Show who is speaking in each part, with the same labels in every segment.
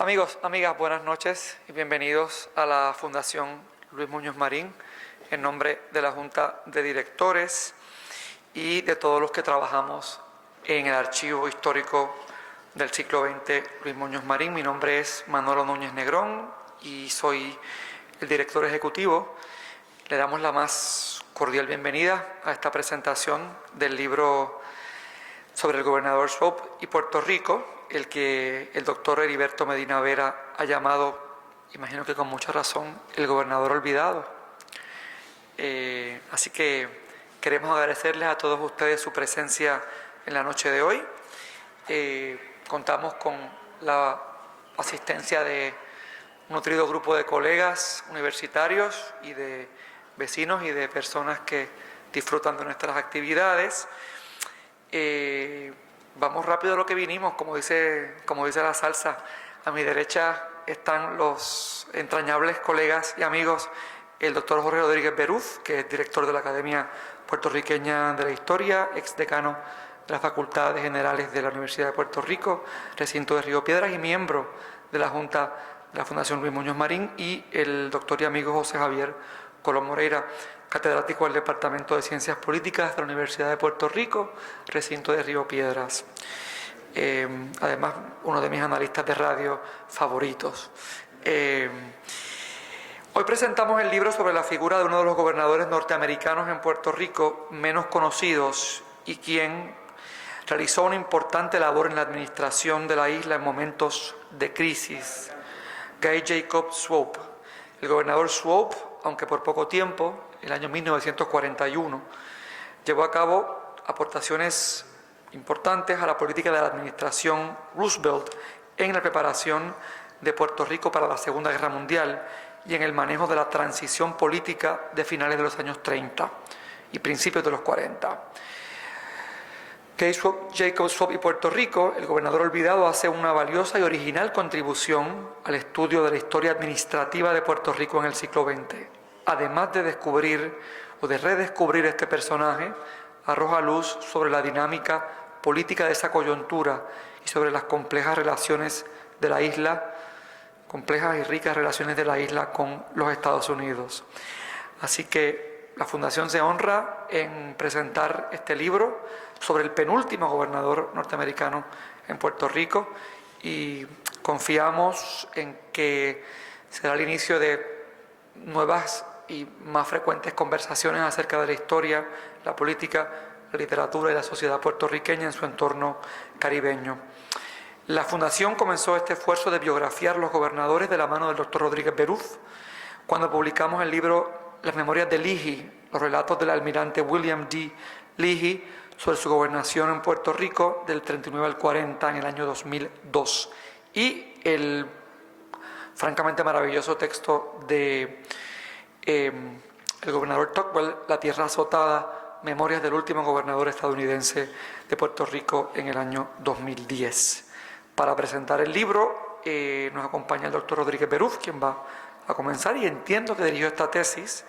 Speaker 1: Amigos, amigas, buenas noches y bienvenidos a la Fundación Luis Muñoz Marín, en nombre de la Junta de Directores y de todos los que trabajamos en el Archivo Histórico del siglo XX Luis Muñoz Marín. Mi nombre es Manolo Núñez Negrón y soy el director ejecutivo. Le damos la más cordial bienvenida a esta presentación del libro sobre el gobernador Swope y Puerto Rico, el que el doctor Heriberto Medina Vera ha llamado, imagino que con mucha razón, el gobernador olvidado. Así que queremos agradecerles a todos ustedes su presencia en la noche de hoy. Contamos con la asistencia de un nutrido grupo de colegas universitarios y de vecinos y de personas que disfrutan de nuestras actividades. Vamos rápido a lo que vinimos, como dice la salsa. A mi derecha están los entrañables colegas y amigos, el doctor Jorge Rodríguez Beruz, que es director de la Academia Puertorriqueña de la Historia, exdecano de las Facultades Generales de la Universidad de Puerto Rico, recinto de Río Piedras y miembro de la Junta de la Fundación Luis Muñoz Marín, y el doctor y amigo José Javier Colón Moreira, catedrático del Departamento de Ciencias Políticas de la Universidad de Puerto Rico, recinto de Río Piedras. Además, uno de mis analistas de radio favoritos. Hoy presentamos el libro sobre la figura de uno de los gobernadores norteamericanos en Puerto Rico menos conocidos y quien realizó una importante labor en la administración de la isla en momentos de crisis, Guy Jacob Swope. El gobernador Swope, aunque por poco tiempo, el año 1941, llevó a cabo aportaciones importantes a la política de la administración Roosevelt en la preparación de Puerto Rico para la Segunda Guerra Mundial y en el manejo de la transición política de finales de los años 30 y principios de los 40. Jacob Swope y Puerto Rico, el gobernador olvidado, hace una valiosa y original contribución al estudio de la historia administrativa de Puerto Rico en el siglo XX. Además de descubrir o de redescubrir este personaje, arroja luz sobre la dinámica política de esa coyuntura y sobre las complejas relaciones de la isla, complejas y ricas relaciones de la isla con los Estados Unidos. Así que la Fundación se honra en presentar este libro sobre el penúltimo gobernador norteamericano en Puerto Rico y confiamos en que será el inicio de nuevas y más frecuentes conversaciones acerca de la historia, la política, la literatura y la sociedad puertorriqueña en su entorno caribeño. La Fundación comenzó este esfuerzo de biografiar los gobernadores de la mano del doctor Rodríguez Beruz cuando publicamos el libro Las Memorias de Leahy, los relatos del almirante William D. Leahy sobre su gobernación en Puerto Rico del 39 al 40 en el año 2002, y el francamente maravilloso texto de el gobernador Tocqueville, La Tierra Azotada, Memorias del último gobernador estadounidense de Puerto Rico en el año 2010. Para presentar el libro nos acompaña el doctor Rodríguez Beruz, quien va a comenzar, y entiendo que dirigió esta tesis.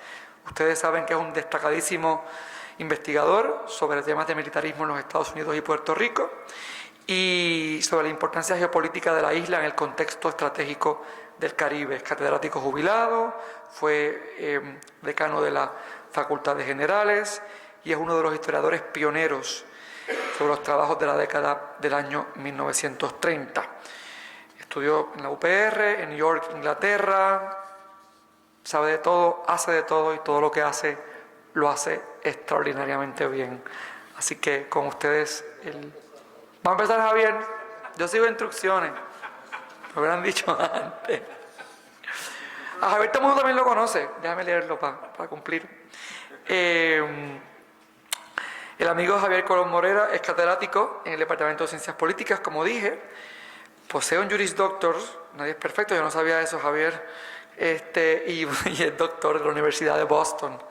Speaker 1: Ustedes saben que es un destacadísimo investigador sobre temas de militarismo en los Estados Unidos y Puerto Rico y sobre la importancia geopolítica de la isla en el contexto estratégico del Caribe. Es catedrático jubilado, fue decano de la Facultad de Generales y es uno de los historiadores pioneros sobre los trabajos de la década del año 1930. Estudió en la UPR, en New York, Inglaterra, sabe de todo, hace de todo y todo lo que hace lo hace extraordinariamente bien. Así que con ustedes, ¿va a empezar Javier? Yo sigo instrucciones. Me hubieran dicho antes. A Javier todo el mundo también lo conoce. Déjame leerlo para cumplir. El amigo Javier Colón Moreira es catedrático en el Departamento de Ciencias Políticas, como dije. Posee un Juris Doctor. Nadie es perfecto, yo no sabía eso, Javier. Y es doctor de la Universidad de Boston.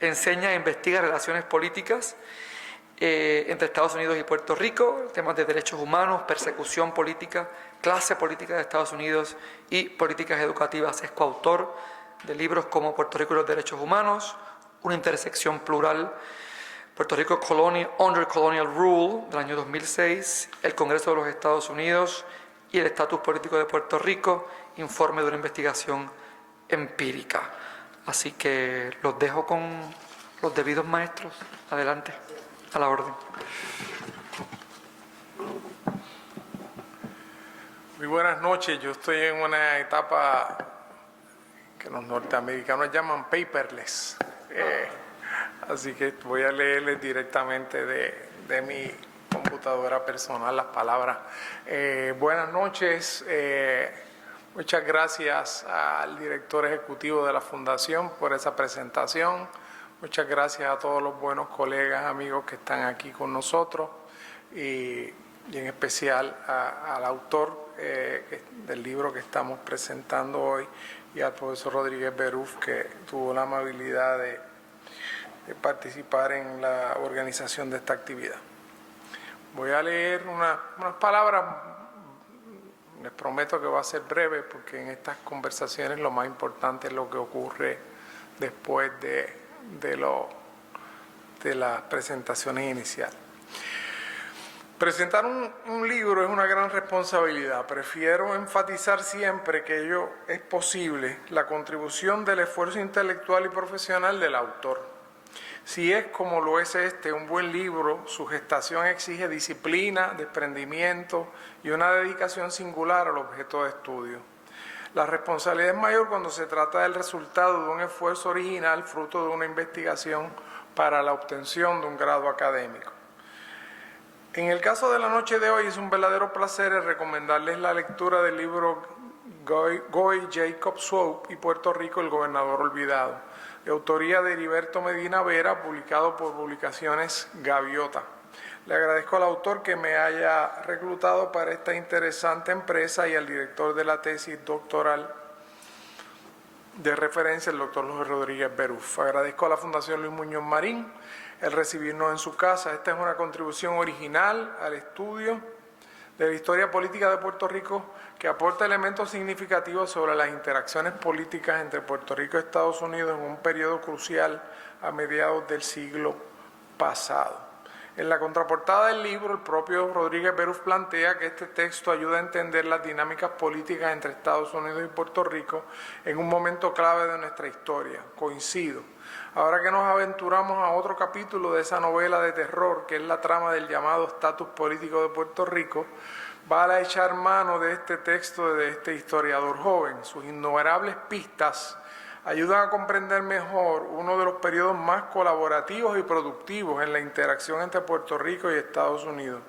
Speaker 1: Enseña e investiga relaciones políticas entre Estados Unidos y Puerto Rico, temas de derechos humanos, persecución política, clase política de Estados Unidos y políticas educativas. Es coautor de libros como Puerto Rico y los derechos humanos, Una intersección plural, Puerto Rico Under Colonial Rule, del año 2006, el Congreso de los Estados Unidos y el estatus político de Puerto Rico, informe de una investigación empírica. Así que los dejo con los debidos maestros. Adelante, a la orden.
Speaker 2: Muy buenas noches. Yo estoy en una etapa que los norteamericanos llaman paperless. Así que voy a leerles directamente de mi computadora personal las palabras. Buenas noches. Muchas gracias al director ejecutivo de la Fundación por esa presentación. Muchas gracias a todos los buenos colegas, amigos que están aquí con nosotros y en especial al autor del libro que estamos presentando hoy y al profesor Rodríguez Beruf, que tuvo la amabilidad de participar en la organización de esta actividad. Voy a leer unas palabras. Les prometo que va a ser breve porque en estas conversaciones lo más importante es lo que ocurre después de las presentaciones iniciales. Presentar un libro es una gran responsabilidad. Prefiero enfatizar siempre que ello es posible, la contribución del esfuerzo intelectual y profesional del autor. Si es como lo es un buen libro, su gestación exige disciplina, desprendimiento y una dedicación singular al objeto de estudio. La responsabilidad es mayor cuando se trata del resultado de un esfuerzo original fruto de una investigación para la obtención de un grado académico. En el caso de la noche de hoy es un verdadero placer recomendarles la lectura del libro Goy, Jacob Swope y Puerto Rico, el gobernador olvidado, de autoría de Heriberto Medina Vera, publicado por Publicaciones Gaviota. Le agradezco al autor que me haya reclutado para esta interesante empresa y al director de la tesis doctoral de referencia, el doctor Luis Rodríguez Beruf. Agradezco a la Fundación Luis Muñoz Marín el recibirnos en su casa. Esta es una contribución original al estudio de la historia política de Puerto Rico que aporta elementos significativos sobre las interacciones políticas entre Puerto Rico y Estados Unidos en un periodo crucial a mediados del siglo pasado. En la contraportada del libro, el propio Rodríguez Beruf plantea que este texto ayuda a entender las dinámicas políticas entre Estados Unidos y Puerto Rico en un momento clave de nuestra historia. Coincido. Ahora que nos aventuramos a otro capítulo de esa novela de terror, que es la trama del llamado estatus político de Puerto Rico, vale echar mano de este texto de este historiador joven. Sus innumerables pistas ayudan a comprender mejor uno de los periodos más colaborativos y productivos en la interacción entre Puerto Rico y Estados Unidos.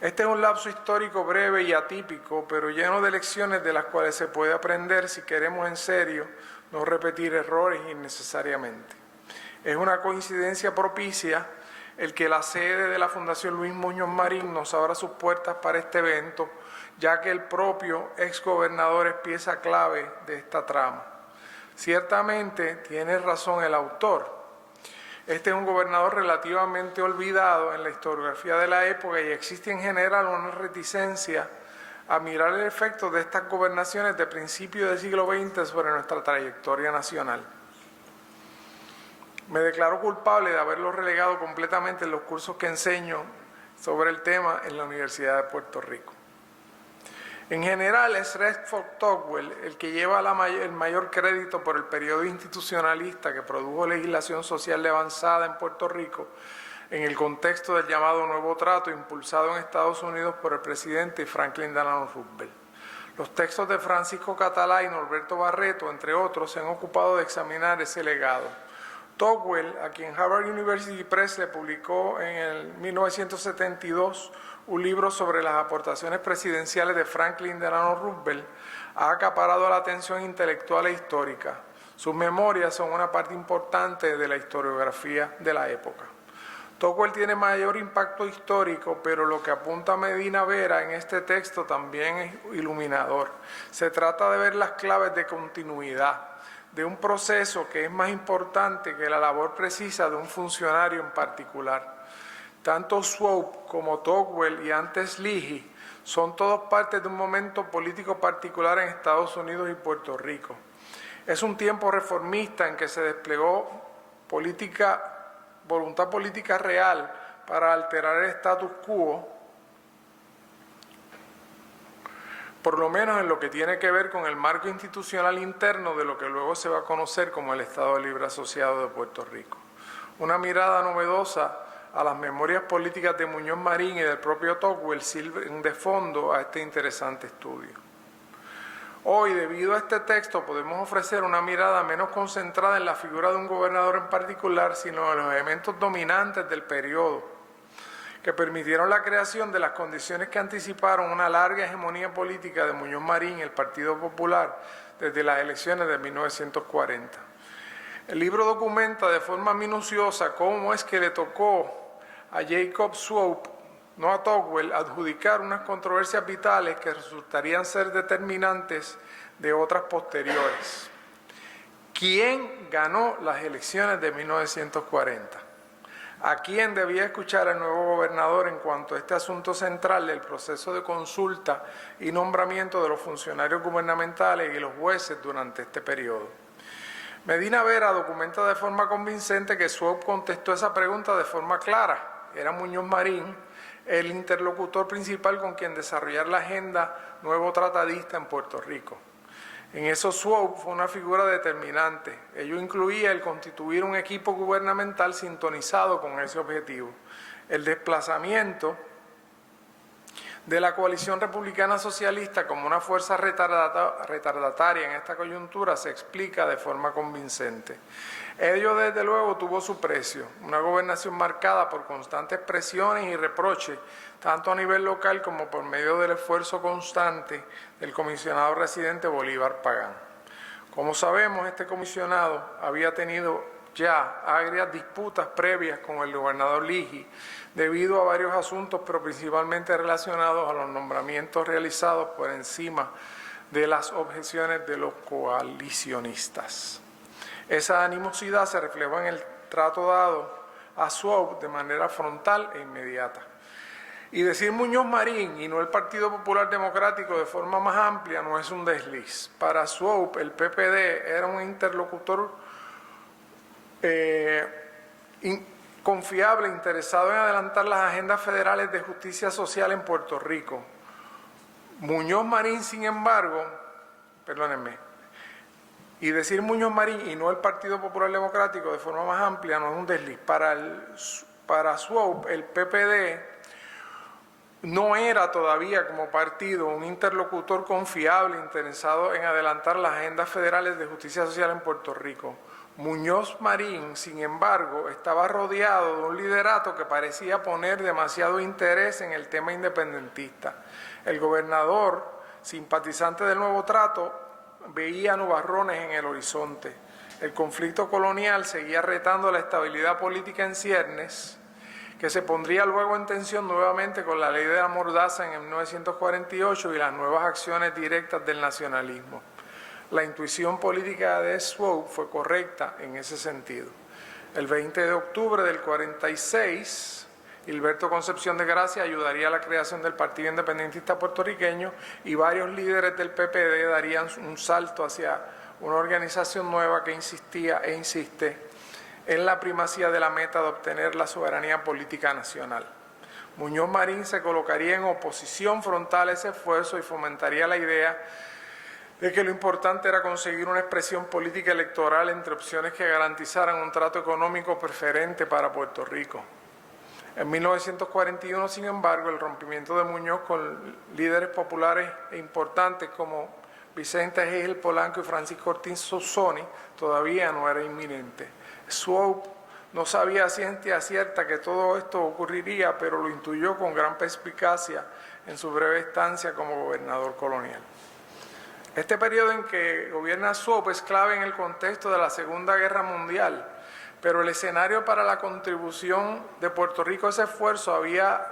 Speaker 2: Este es un lapso histórico breve y atípico, pero lleno de lecciones de las cuales se puede aprender si queremos en serio no repetir errores innecesariamente. Es una coincidencia propicia el que la sede de la Fundación Luis Muñoz Marín nos abra sus puertas para este evento, ya que el propio exgobernador es pieza clave de esta trama. Ciertamente tiene razón el autor. Este es un gobernador relativamente olvidado en la historiografía de la época y existe en general una reticencia a mirar el efecto de estas gobernaciones de principios del siglo XX sobre nuestra trayectoria nacional. Me declaro culpable de haberlo relegado completamente en los cursos que enseño sobre el tema en la Universidad de Puerto Rico. En general es Redford Tocqueville el que lleva el mayor crédito por el periodo institucionalista que produjo legislación social de avanzada en Puerto Rico en el contexto del llamado Nuevo Trato impulsado en Estados Unidos por el presidente Franklin Delano Roosevelt. Los textos de Francisco Catalá y Norberto Barreto, entre otros, se han ocupado de examinar ese legado. Tocqueville, a quien Harvard University Press le publicó en el 1972 un libro sobre las aportaciones presidenciales de Franklin Delano Roosevelt, ha acaparado la atención intelectual e histórica. Sus memorias son una parte importante de la historiografía de la época. Tocqueville tiene mayor impacto histórico, pero lo que apunta Medina Vera en este texto también es iluminador. Se trata de ver las claves de continuidad de un proceso que es más importante que la labor precisa de un funcionario en particular. Tanto Swope como Tocqueville y antes Leahy son todos partes de un momento político particular en Estados Unidos y Puerto Rico. Es un tiempo reformista en que se desplegó voluntad política real para alterar el status quo por lo menos en lo que tiene que ver con el marco institucional interno de lo que luego se va a conocer como el Estado Libre Asociado de Puerto Rico. Una mirada novedosa a las memorias políticas de Muñoz Marín y del propio Tocqueville sirven de fondo a este interesante estudio. Hoy, debido a este texto, podemos ofrecer una mirada menos concentrada en la figura de un gobernador en particular, sino en los elementos dominantes del periodo, que permitieron la creación de las condiciones que anticiparon una larga hegemonía política de Muñoz Marín y el Partido Popular desde las elecciones de 1940. El libro documenta de forma minuciosa cómo es que le tocó a Jacob Swope, no a Tocqueville, adjudicar unas controversias vitales que resultarían ser determinantes de otras posteriores. ¿Quién ganó las elecciones de 1940? ¿A quién debía escuchar el nuevo gobernador en cuanto a este asunto central del proceso de consulta y nombramiento de los funcionarios gubernamentales y los jueces durante este periodo? Medina Vera documenta de forma convincente que Swope contestó esa pregunta de forma clara. Era Muñoz Marín el interlocutor principal con quien desarrollar la agenda nuevo tratadista en Puerto Rico. En eso Swope fue una figura determinante. Ello incluía el constituir un equipo gubernamental sintonizado con ese objetivo. El desplazamiento de la coalición republicana socialista como una fuerza retardataria en esta coyuntura se explica de forma convincente. Ello desde luego tuvo su precio, una gobernación marcada por constantes presiones y reproches, tanto a nivel local como por medio del esfuerzo constante del comisionado residente Bolívar Pagán. Como sabemos, este comisionado había tenido ya agrias disputas previas con el gobernador Ligi, debido a varios asuntos, pero principalmente relacionados a los nombramientos realizados por encima de las objeciones de los coalicionistas. Esa animosidad se reflejó en el trato dado a Swope de manera frontal e inmediata. Y decir Muñoz Marín y no el Partido Popular Democrático de forma más amplia no es un desliz. Para Swope, el PPD era un interlocutor confiable, interesado en adelantar las agendas federales de justicia social en Puerto Rico. Muñoz Marín, sin embargo, y decir Muñoz Marín y no el Partido Popular Democrático de forma más amplia no es un desliz. Para Swope, el PPD no era todavía como partido un interlocutor confiable interesado en adelantar las agendas federales de justicia social en Puerto Rico. Muñoz Marín, sin embargo, estaba rodeado de un liderato que parecía poner demasiado interés en el tema independentista. El gobernador, simpatizante del nuevo trato, veía nubarrones en el horizonte. El conflicto colonial seguía retando la estabilidad política en ciernes, que se pondría luego en tensión nuevamente con la ley de la mordaza en 1948 y las nuevas acciones directas del nacionalismo. La intuición política de Swope fue correcta en ese sentido. El 20 de octubre del 46, Gilberto Concepción de Gracia ayudaría a la creación del Partido Independentista Puertorriqueño y varios líderes del PPD darían un salto hacia una organización nueva que insistía e insiste en la primacía de la meta de obtener la soberanía política nacional. Muñoz Marín se colocaría en oposición frontal a ese esfuerzo y fomentaría la idea de que lo importante era conseguir una expresión política electoral entre opciones que garantizaran un trato económico preferente para Puerto Rico. En 1941, sin embargo, el rompimiento de Muñoz con líderes populares e importantes como Vicente Gil Polanco y Francisco Ortiz Sonsoni todavía no era inminente. Swope no sabía a ciencia cierta que todo esto ocurriría, pero lo intuyó con gran perspicacia en su breve estancia como gobernador colonial. Este periodo en que gobierna Swope es clave en el contexto de la Segunda Guerra Mundial, pero el escenario para la contribución de Puerto Rico a ese esfuerzo había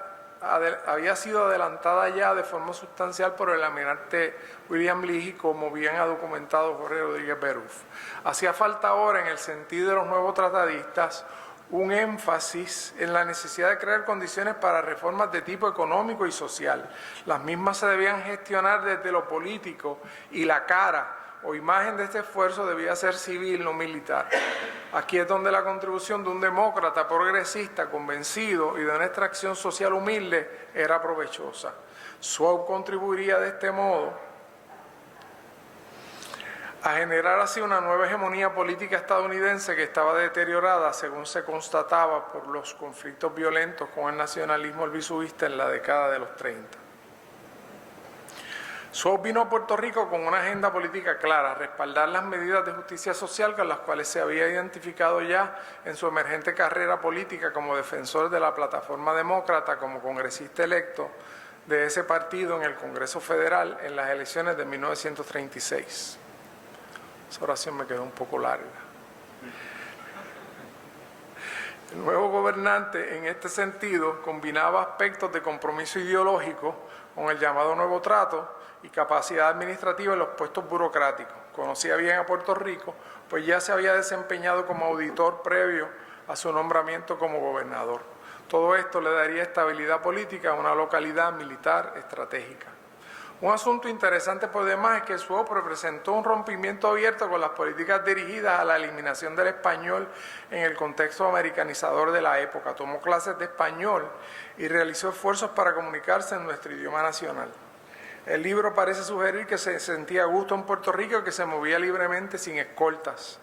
Speaker 2: sido adelantada ya de forma sustancial por el almirante William Ligi, como bien ha documentado Jorge Rodríguez Beruf. Hacía falta ahora, en el sentido de los nuevos tratadistas, un énfasis en la necesidad de crear condiciones para reformas de tipo económico y social. Las mismas se debían gestionar desde lo político y la cara o imagen de este esfuerzo debía ser civil, no militar. Aquí es donde la contribución de un demócrata progresista convencido y de una extracción social humilde era provechosa. Swope contribuiría de este modo a generar así una nueva hegemonía política estadounidense que estaba deteriorada, según se constataba, por los conflictos violentos con el nacionalismo albizubista en la década de los 30. Swope vino a Puerto Rico con una agenda política clara, respaldar las medidas de justicia social con las cuales se había identificado ya en su emergente carrera política como defensor de la plataforma demócrata, como congresista electo de ese partido en el Congreso Federal en las elecciones de 1936. Esa oración me quedó un poco larga. El nuevo gobernante, en este sentido, combinaba aspectos de compromiso ideológico con el llamado nuevo trato y capacidad administrativa en los puestos burocráticos. Conocía bien a Puerto Rico, pues ya se había desempeñado como auditor previo a su nombramiento como gobernador. Todo esto le daría estabilidad política a una localidad militar estratégica. Un asunto interesante por demás es que Swope representó un rompimiento abierto con las políticas dirigidas a la eliminación del español en el contexto americanizador de la época. Tomó clases de español y realizó esfuerzos para comunicarse en nuestro idioma nacional. El libro parece sugerir que se sentía a gusto en Puerto Rico y que se movía libremente sin escoltas.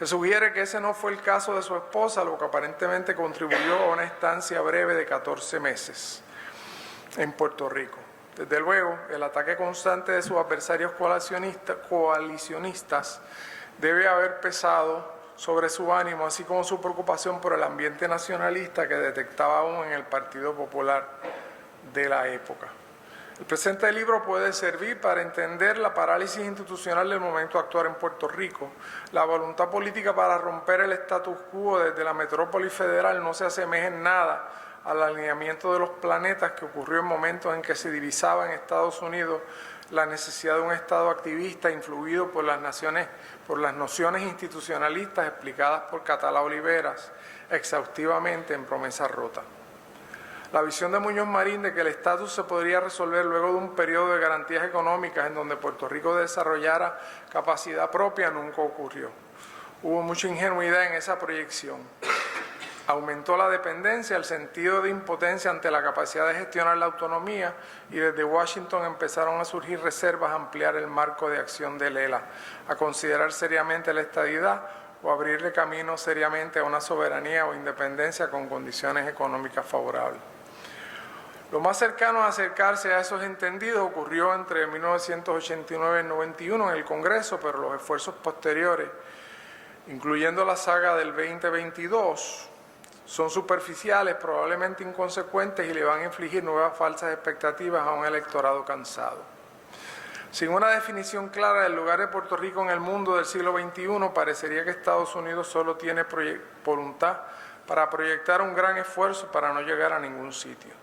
Speaker 2: Se sugiere que ese no fue el caso de su esposa, lo que aparentemente contribuyó a una estancia breve de 14 meses en Puerto Rico. Desde luego, el ataque constante de sus adversarios coalicionistas debe haber pesado sobre su ánimo, así como su preocupación por el ambiente nacionalista que detectaba aún en el Partido Popular de la época. El presente libro puede servir para entender la parálisis institucional del momento actual en Puerto Rico. La voluntad política para romper el status quo desde la metrópoli federal no se asemeja en nada al alineamiento de los planetas que ocurrió en momentos en que se divisaba en Estados Unidos la necesidad de un Estado activista influido por las nociones institucionalistas explicadas por Catala Oliveras exhaustivamente en Promesa Rota. La visión de Muñoz Marín de que el estatus se podría resolver luego de un periodo de garantías económicas en donde Puerto Rico desarrollara capacidad propia nunca ocurrió. Hubo mucha ingenuidad en esa proyección. Aumentó la dependencia, el sentido de impotencia ante la capacidad de gestionar la autonomía y desde Washington empezaron a surgir reservas a ampliar el marco de acción del ELA, a considerar seriamente la estadidad o abrirle camino seriamente a una soberanía o independencia con condiciones económicas favorables. Lo más cercano a acercarse a esos entendidos ocurrió entre 1989 y 91 en el Congreso, pero los esfuerzos posteriores, incluyendo la saga del 2022, son superficiales, probablemente inconsecuentes y le van a infligir nuevas falsas expectativas a un electorado cansado. Sin una definición clara del lugar de Puerto Rico en el mundo del siglo XXI, parecería que Estados Unidos solo tiene voluntad para proyectar un gran esfuerzo para no llegar a ningún sitio.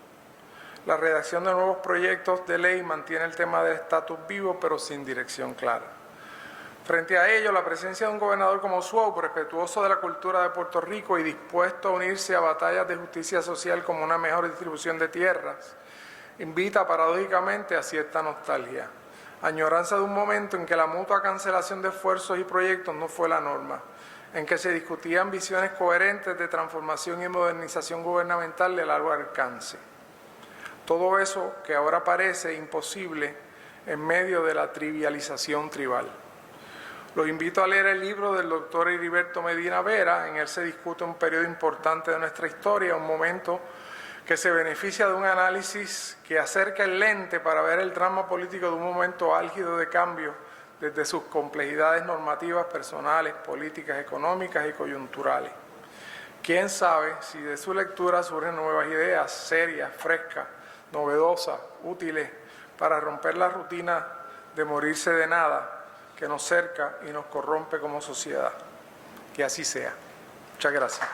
Speaker 2: La redacción de nuevos proyectos de ley mantiene el tema del estatus vivo, pero sin dirección clara. Frente a ello, la presencia de un gobernador como Swope, respetuoso de la cultura de Puerto Rico y dispuesto a unirse a batallas de justicia social como una mejor distribución de tierras, invita paradójicamente a cierta nostalgia. Añoranza de un momento en que la mutua cancelación de esfuerzos y proyectos no fue la norma, en que se discutían visiones coherentes de transformación y modernización gubernamental de largo alcance. Todo eso que ahora parece imposible en medio de la trivialización tribal. Los invito a leer el libro del doctor Heriberto Medina Vera. En él se discute un periodo importante de nuestra historia, un momento que se beneficia de un análisis que acerca el lente para ver el drama político de un momento álgido de cambio desde sus complejidades normativas, personales, políticas, económicas y coyunturales. Quién sabe si de su lectura surgen nuevas ideas serias, frescas, novedosas, útiles para romper la rutina de morirse de nada que nos cerca y nos corrompe como sociedad. Que así sea. Muchas gracias.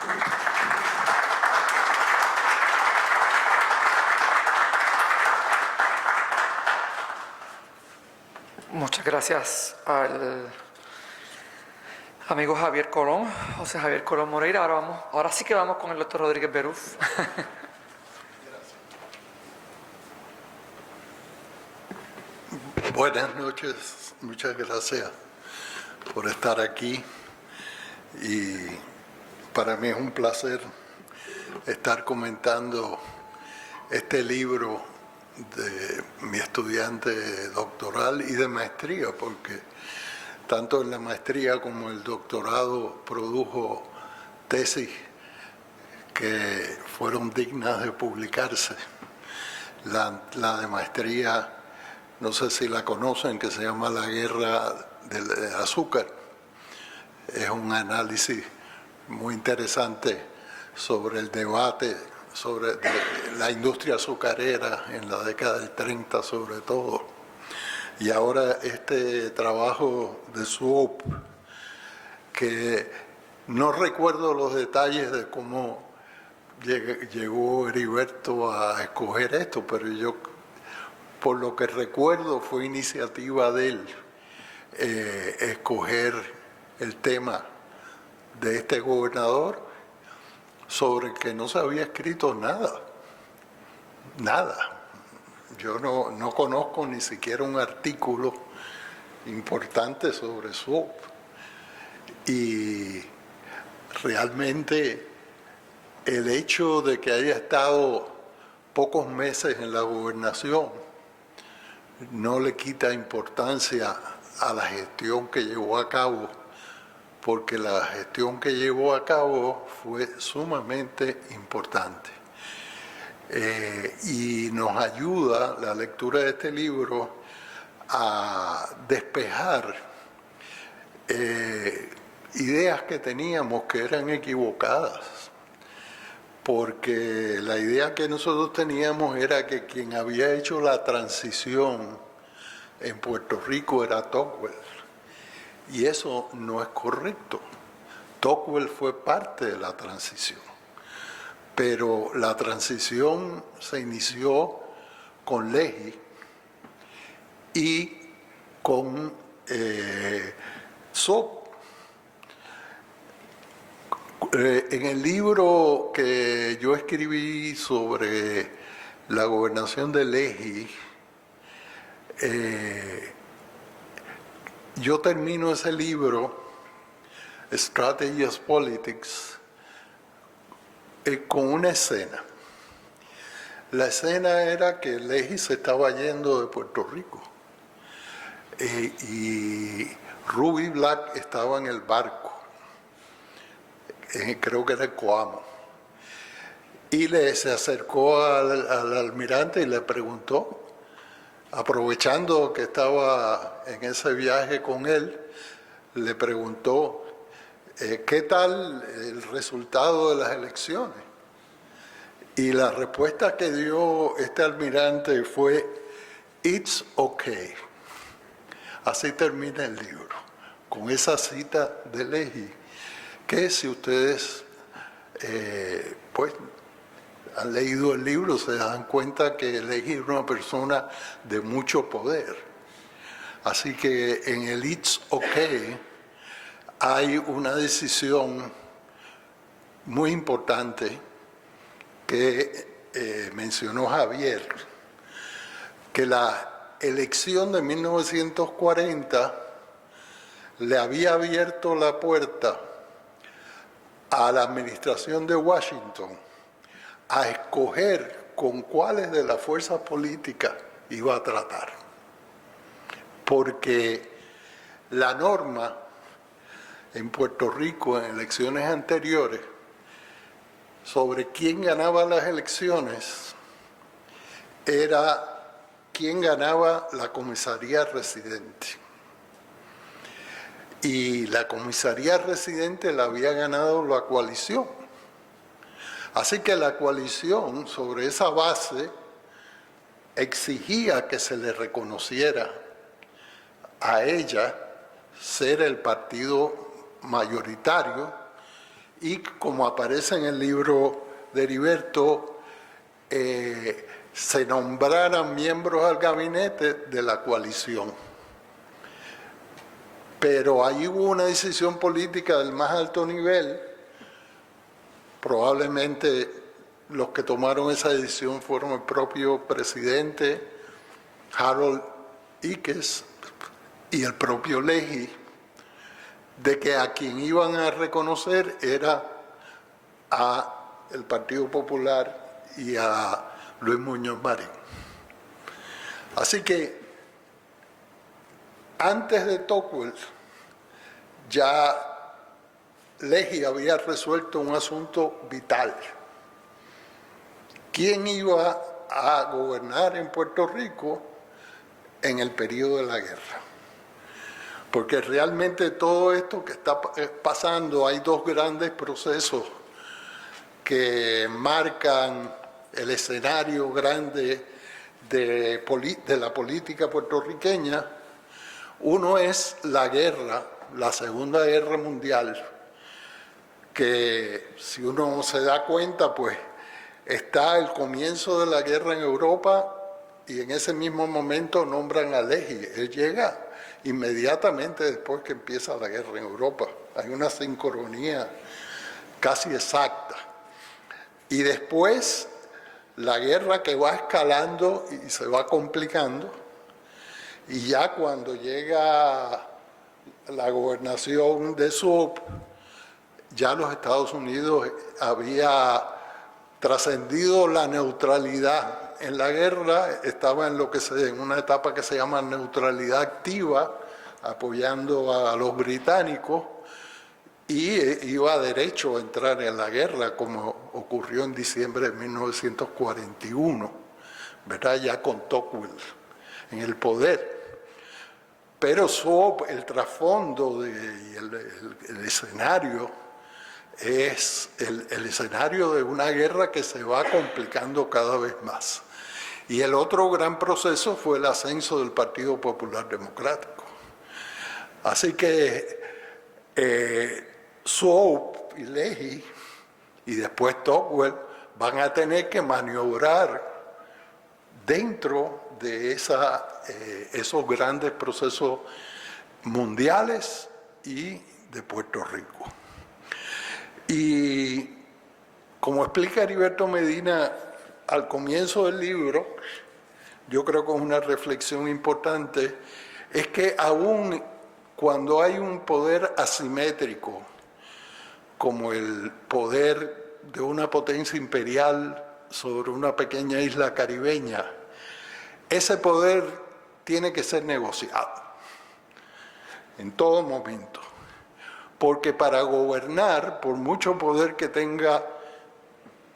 Speaker 1: Muchas gracias al amigo Javier Colón, José Javier Colón Moreira. Ahora sí que vamos con el doctor Rodríguez Beruf.
Speaker 3: Buenas noches, muchas gracias por estar aquí y para mí es un placer estar comentando este libro de mi estudiante doctoral y de maestría, porque tanto en la maestría como el doctorado produjo tesis que fueron dignas de publicarse. La de maestría, no sé si la conocen, que se llama La Guerra del Azúcar. Es un análisis muy interesante sobre el debate sobre la industria azucarera en la década del 30 sobre todo. Y ahora este trabajo de Swope, que no recuerdo los detalles de cómo llegó Heriberto a escoger esto, pero yo, por lo que recuerdo, fue iniciativa de él escoger el tema de este gobernador sobre el que no se había escrito nada. Yo no conozco ni siquiera un artículo importante sobre Swope. Y realmente el hecho de que haya estado pocos meses en la gobernación no le quita importancia a la gestión que llevó a cabo, porque la gestión que llevó a cabo fue sumamente importante. Y nos ayuda la lectura de este libro a despejar ideas que teníamos que eran equivocadas, porque la idea que nosotros teníamos era que quien había hecho la transición en Puerto Rico era Tocqueville, y eso no es correcto. Tocqueville fue parte de la transición, pero la transición se inició con Leahy y con Swope. En el libro que yo escribí sobre la gobernación de Leahy, yo termino ese libro, Strategy of Politics, con una escena. La escena era que Leahy se estaba yendo de Puerto Rico y Ruby Black estaba en el barco, creo que era el Coamo, y se acercó al almirante y le preguntó, aprovechando que estaba en ese viaje con él, le preguntó ¿qué tal el resultado de las elecciones? Y la respuesta que dio este almirante fue "It's okay". Así termina el libro, con esa cita de Leahy, que si ustedes pues han leído el libro se dan cuenta que Leahy era una persona de mucho poder. Así que en el "It's okay" hay una decisión muy importante que mencionó Javier, que la elección de 1940 le había abierto la puerta a la administración de Washington a escoger con cuáles de las fuerzas políticas iba a tratar. Porque la norma en Puerto Rico en elecciones anteriores sobre quién ganaba las elecciones era quién ganaba la comisaría residente. Y la comisaría residente la había ganado la coalición. Así que la coalición, sobre esa base, exigía que se le reconociera a ella ser el partido mayoritario y, como aparece en el libro de Heriberto, se nombraran miembros al gabinete de la coalición. Pero ahí hubo una decisión política del más alto nivel. Probablemente los que tomaron esa decisión fueron el propio presidente, Harold Iques y el propio Leji, de que a quien iban a reconocer era a el Partido Popular y a Luis Muñoz Marín. Así que antes de Tocqueville ya Leji había resuelto un asunto vital. ¿Quién iba a gobernar en Puerto Rico en el periodo de la guerra? Porque realmente todo esto que está pasando, hay dos grandes procesos que marcan el escenario grande de la política puertorriqueña. Uno es la guerra, la Segunda Guerra Mundial, que si uno se da cuenta, pues está el comienzo de la guerra en Europa y en ese mismo momento nombran a Leji. Él llega inmediatamente después que empieza la guerra en Europa. Hay una sincronía casi exacta. Y después la guerra que va escalando y se va complicando, y ya cuando llega la gobernación de Suop, ya los Estados Unidos había trascendido la neutralidad en la guerra, estaba en una etapa que se llama neutralidad activa, apoyando a los británicos, y iba derecho a entrar en la guerra, como ocurrió en diciembre de 1941, ¿verdad? Ya con Tocqueville en el poder. Pero el trasfondo y el escenario es el escenario de una guerra que se va complicando cada vez más. Y el otro gran proceso fue el ascenso del Partido Popular Democrático. Así que Swope y Leahy y después Tocqueville van a tener que maniobrar dentro de esos grandes procesos mundiales y de Puerto Rico. Y como explica Heriberto Medina al comienzo del libro, yo creo que es una reflexión importante, es que aún cuando hay un poder asimétrico, como el poder de una potencia imperial sobre una pequeña isla caribeña, ese poder tiene que ser negociado en todo momento. Porque para gobernar, por mucho poder que tenga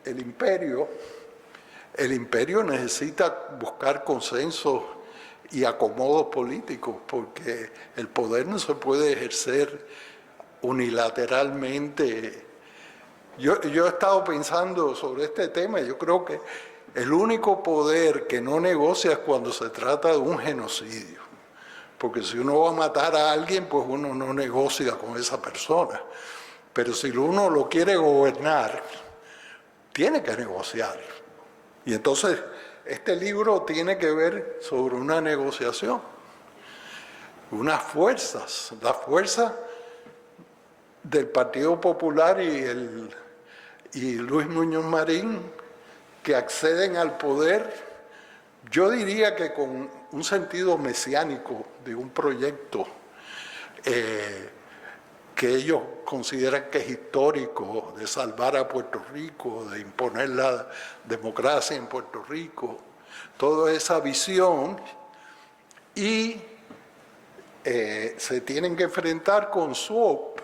Speaker 3: el imperio necesita buscar consensos y acomodos políticos, porque el poder no se puede ejercer unilateralmente. Yo he estado pensando sobre este tema, yo creo que el único poder que no negocia es cuando se trata de un genocidio. Porque si uno va a matar a alguien, pues uno no negocia con esa persona. Pero si uno lo quiere gobernar, tiene que negociar. Y entonces, este libro tiene que ver sobre una negociación, unas fuerzas, la fuerza del Partido Popular y Luis Muñoz Marín, que acceden al poder, yo diría que con un sentido mesiánico de un proyecto que ellos consideran que es histórico, de salvar a Puerto Rico, de imponer la democracia en Puerto Rico, toda esa visión, y se tienen que enfrentar con Swope,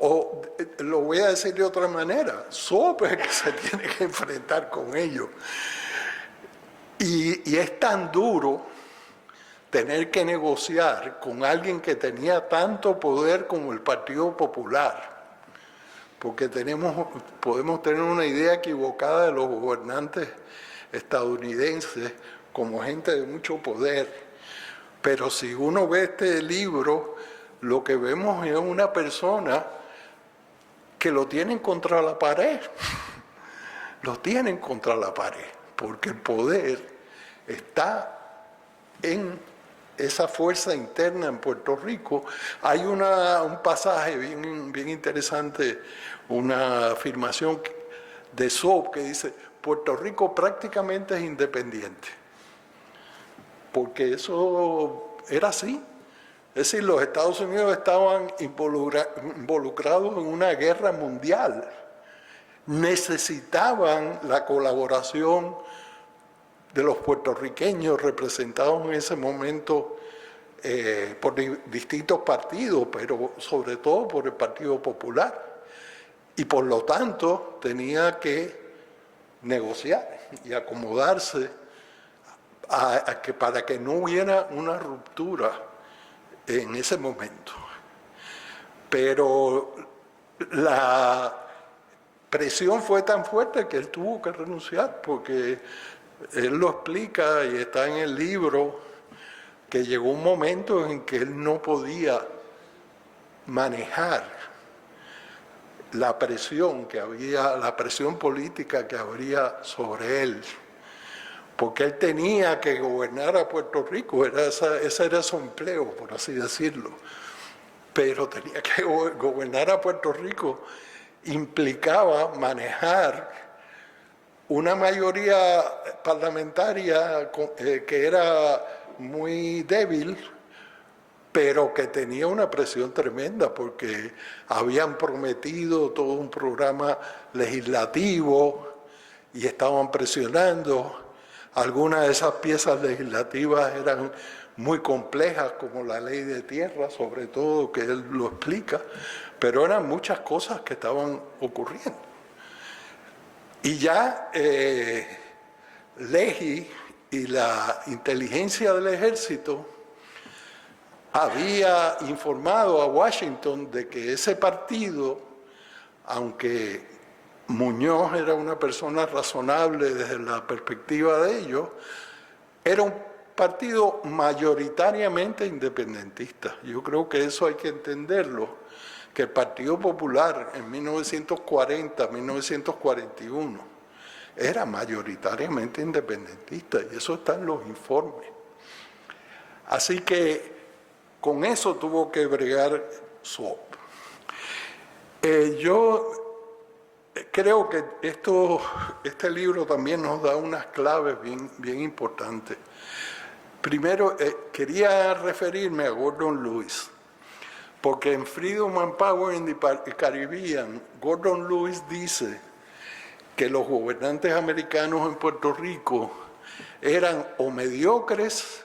Speaker 3: o lo voy a decir de otra manera, Swope es el que se tiene que enfrentar con ellos. Y es tan duro tener que negociar con alguien que tenía tanto poder como el Partido Popular, porque podemos tener una idea equivocada de los gobernantes estadounidenses como gente de mucho poder, pero si uno ve este libro, lo que vemos es una persona que lo tienen contra la pared, lo tienen contra la pared, porque el poder está en esa fuerza interna en Puerto Rico. Hay un pasaje bien interesante, una afirmación de Swope que dice: Puerto Rico prácticamente es independiente. porque eso era así. Es decir, los Estados Unidos estaban involucrados en una guerra mundial. Necesitaban la colaboración de los puertorriqueños representados en ese momento por distintos partidos, pero sobre todo por el Partido Popular. Y por lo tanto tenía que negociar y acomodarse para que no hubiera una ruptura en ese momento. Pero la presión fue tan fuerte que él tuvo que renunciar, porque él lo explica y está en el libro, que llegó un momento en que él no podía manejar la presión que había, la presión política que habría sobre él, porque él tenía que gobernar a Puerto Rico, ese era su empleo, por así decirlo, pero tenía que gobernar a Puerto Rico implicaba manejar una mayoría parlamentaria que era muy débil, pero que tenía una presión tremenda porque habían prometido todo un programa legislativo y estaban presionando. Algunas de esas piezas legislativas eran muy complejas, como la ley de tierra, sobre todo, que él lo explica, pero eran muchas cosas que estaban ocurriendo. Y ya Leahy y la inteligencia del ejército había informado a Washington de que ese partido, aunque Muñoz era una persona razonable desde la perspectiva de ellos, era un partido mayoritariamente independentista. Yo creo que eso hay que entenderlo, que el Partido Popular en 1940, 1941, era mayoritariamente independentista, y eso está en los informes. Así que con eso tuvo que bregar Swope. Yo creo que este libro también nos da unas claves bien importantes. Primero, quería referirme a Gordon Lewis, porque en Freedom and Power in the Caribbean, Gordon Lewis dice que los gobernantes americanos en Puerto Rico eran o mediocres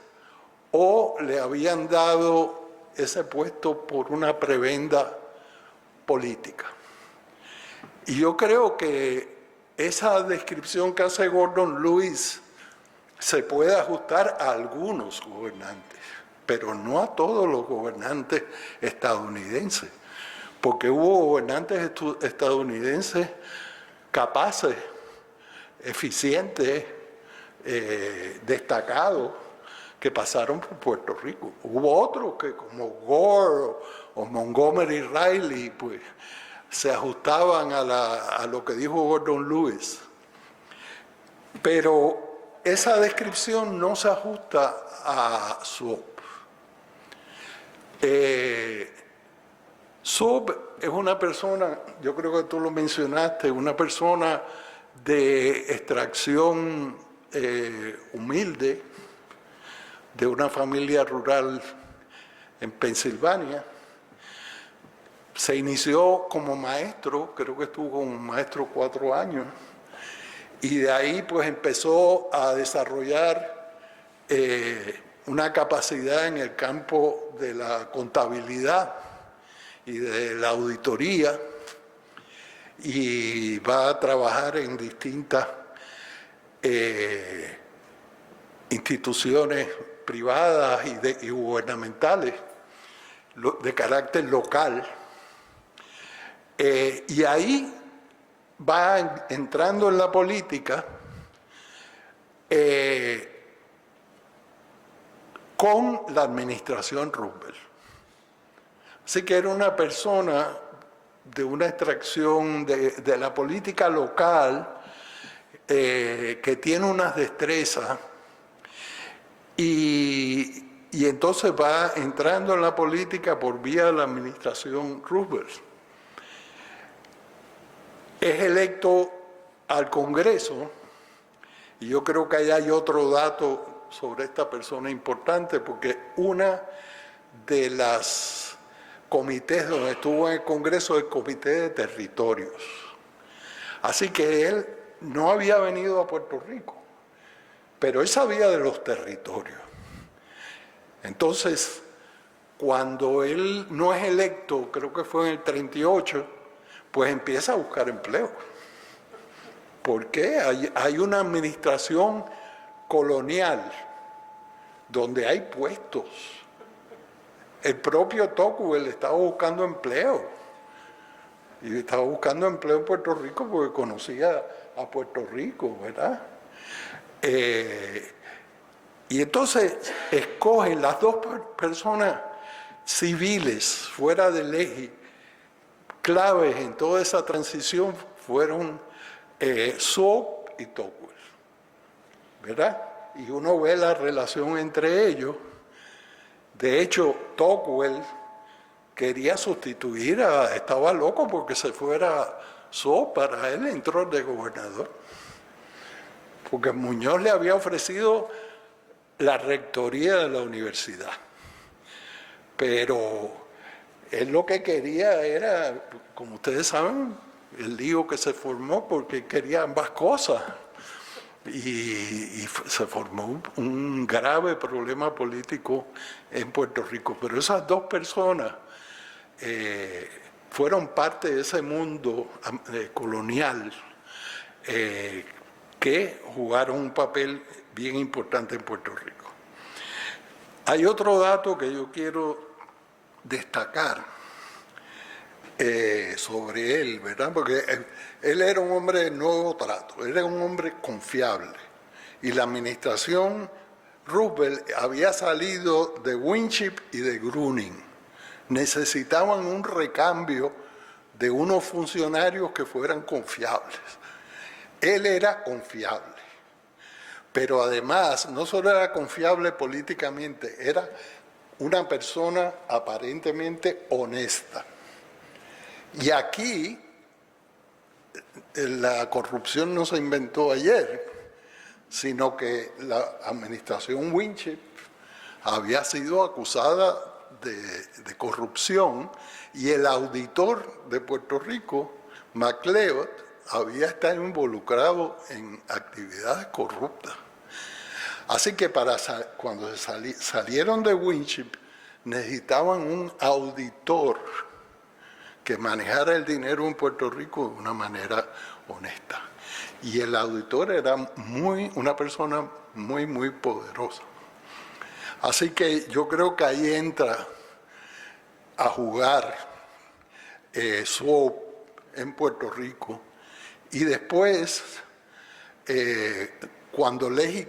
Speaker 3: o le habían dado ese puesto por una prebenda política. Y yo creo que esa descripción que hace Gordon Lewis se puede ajustar a algunos gobernantes, pero no a todos los gobernantes estadounidenses, porque hubo gobernantes estadounidenses capaces, eficientes, destacados, que pasaron por Puerto Rico. Hubo otros que, como Gore o Montgomery Riley, pues se ajustaban a lo que dijo Gordon Lewis. Pero esa descripción no se ajusta a Swope. Swope es una persona, yo creo que tú lo mencionaste, una persona de extracción humilde, de una familia rural en Pensilvania. Se inició como maestro, creo que estuvo como maestro 4 años, y de ahí pues empezó a desarrollar una capacidad en el campo de la contabilidad y de la auditoría, y va a trabajar en distintas instituciones privadas y gubernamentales de carácter local. Y ahí va entrando en la política con la administración Roosevelt. Así que era una persona de una extracción de la política local que tiene unas destrezas y entonces va entrando en la política por vía de la administración Roosevelt. Es electo al Congreso, y yo creo que ahí hay otro dato sobre esta persona importante porque una de las comités donde estuvo en el Congreso, el Comité de Territorios. Así que él no había venido a Puerto Rico, pero él sabía de los territorios. Entonces, cuando él no es electo, creo que fue en el 38, pues empieza a buscar empleo. ¿Por qué? Hay una administración colonial donde hay puestos. El propio Tocqueville estaba buscando empleo. Y estaba buscando empleo en Puerto Rico porque conocía a Puerto Rico, ¿verdad? Y entonces escogen las dos personas civiles fuera de ley, claves en toda esa transición, fueron Swope y Tocqueville, ¿verdad? Y uno ve la relación entre ellos. De hecho, Tocqueville quería sustituir estaba loco porque se fuera Swope, para él entró de gobernador. Porque Muñoz le había ofrecido la rectoría de la universidad. Pero él lo que quería era, como ustedes saben, el lío que se formó porque quería ambas cosas. Y se formó un grave problema político en Puerto Rico. Pero esas dos personas fueron parte de ese mundo colonial que jugaron un papel bien importante en Puerto Rico. Hay otro dato que yo quiero destacar sobre él, ¿verdad? Porque él era un hombre de nuevo trato, era un hombre confiable. Y la administración Roosevelt había salido de Winship y de Gruning. Necesitaban un recambio de unos funcionarios que fueran confiables. Él era confiable, pero además no solo era confiable políticamente, era una persona aparentemente honesta. Y aquí la corrupción no se inventó ayer, sino que la administración Winship había sido acusada de corrupción y el auditor de Puerto Rico, MacLeod, había estado involucrado en actividades corruptas. Así que cuando salieron de Winship necesitaban un auditor que manejara el dinero en Puerto Rico de una manera honesta. Y el auditor era una persona muy, muy poderosa. Así que yo creo que ahí entra a jugar Swope en Puerto Rico. Y después, cuando Leahy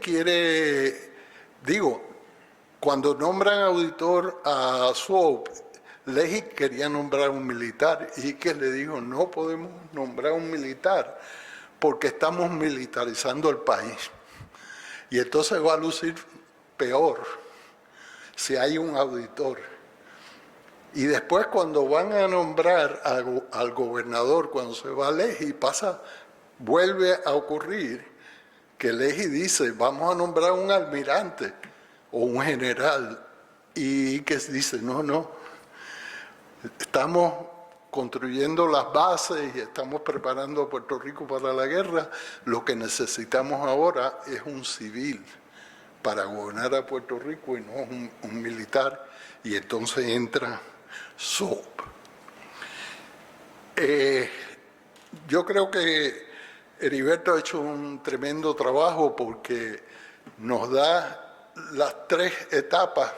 Speaker 3: cuando nombran auditor a Swope, Leahy quería nombrar un militar y que le dijo, no podemos nombrar un militar porque estamos militarizando el país. Y entonces va a lucir peor si hay un auditor. Y después cuando van a nombrar al gobernador, cuando se va Leahy, vuelve a ocurrir que Leahy dice, vamos a nombrar un almirante o un general. Y que dice, no, estamos construyendo las bases y estamos preparando a Puerto Rico para la guerra. Lo que necesitamos ahora es un civil para gobernar a Puerto Rico y no un militar. Y entonces entra Swope. Yo creo que Heriberto ha hecho un tremendo trabajo porque nos da las tres etapas,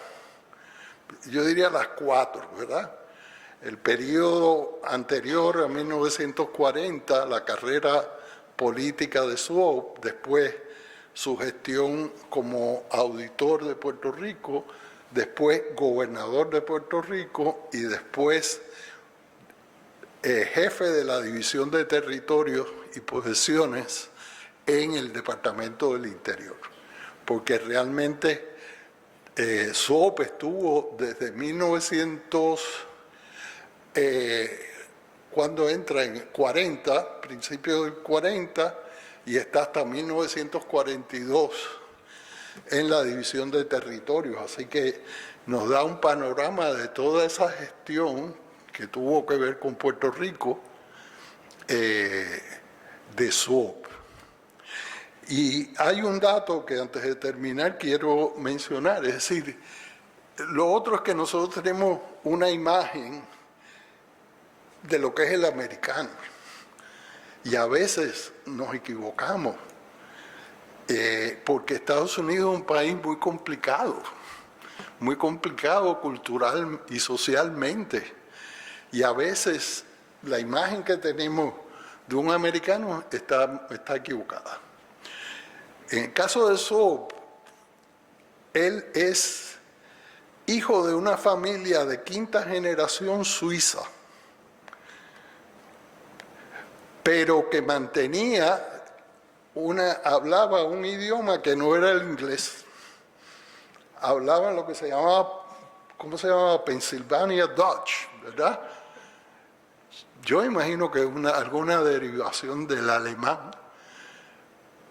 Speaker 3: yo diría las cuatro, ¿verdad? El periodo anterior a 1940, la carrera política de Swope, después su gestión como auditor de Puerto Rico, después gobernador de Puerto Rico y después jefe de la División de Territorios y Posesiones en el Departamento del Interior. Porque realmente Swope estuvo desde 1900, cuando entra en 40, principios del 40, y está hasta 1942 en la división de territorios. Así que nos da un panorama de toda esa gestión que tuvo que ver con Puerto Rico de SWOP. Y hay un dato que antes de terminar quiero mencionar, es decir, lo otro es que nosotros tenemos una imagen de lo que es el americano y a veces nos equivocamos porque Estados Unidos es un país muy complicado cultural y socialmente, y a veces la imagen que tenemos de un americano está equivocada. En el caso de SWOP, él es hijo de una familia de quinta generación suiza, pero que hablaba un idioma que no era el inglés. Hablaba lo que se llamaba, ¿cómo se llamaba? Pennsylvania Dutch, ¿verdad? Yo imagino que es alguna derivación del alemán.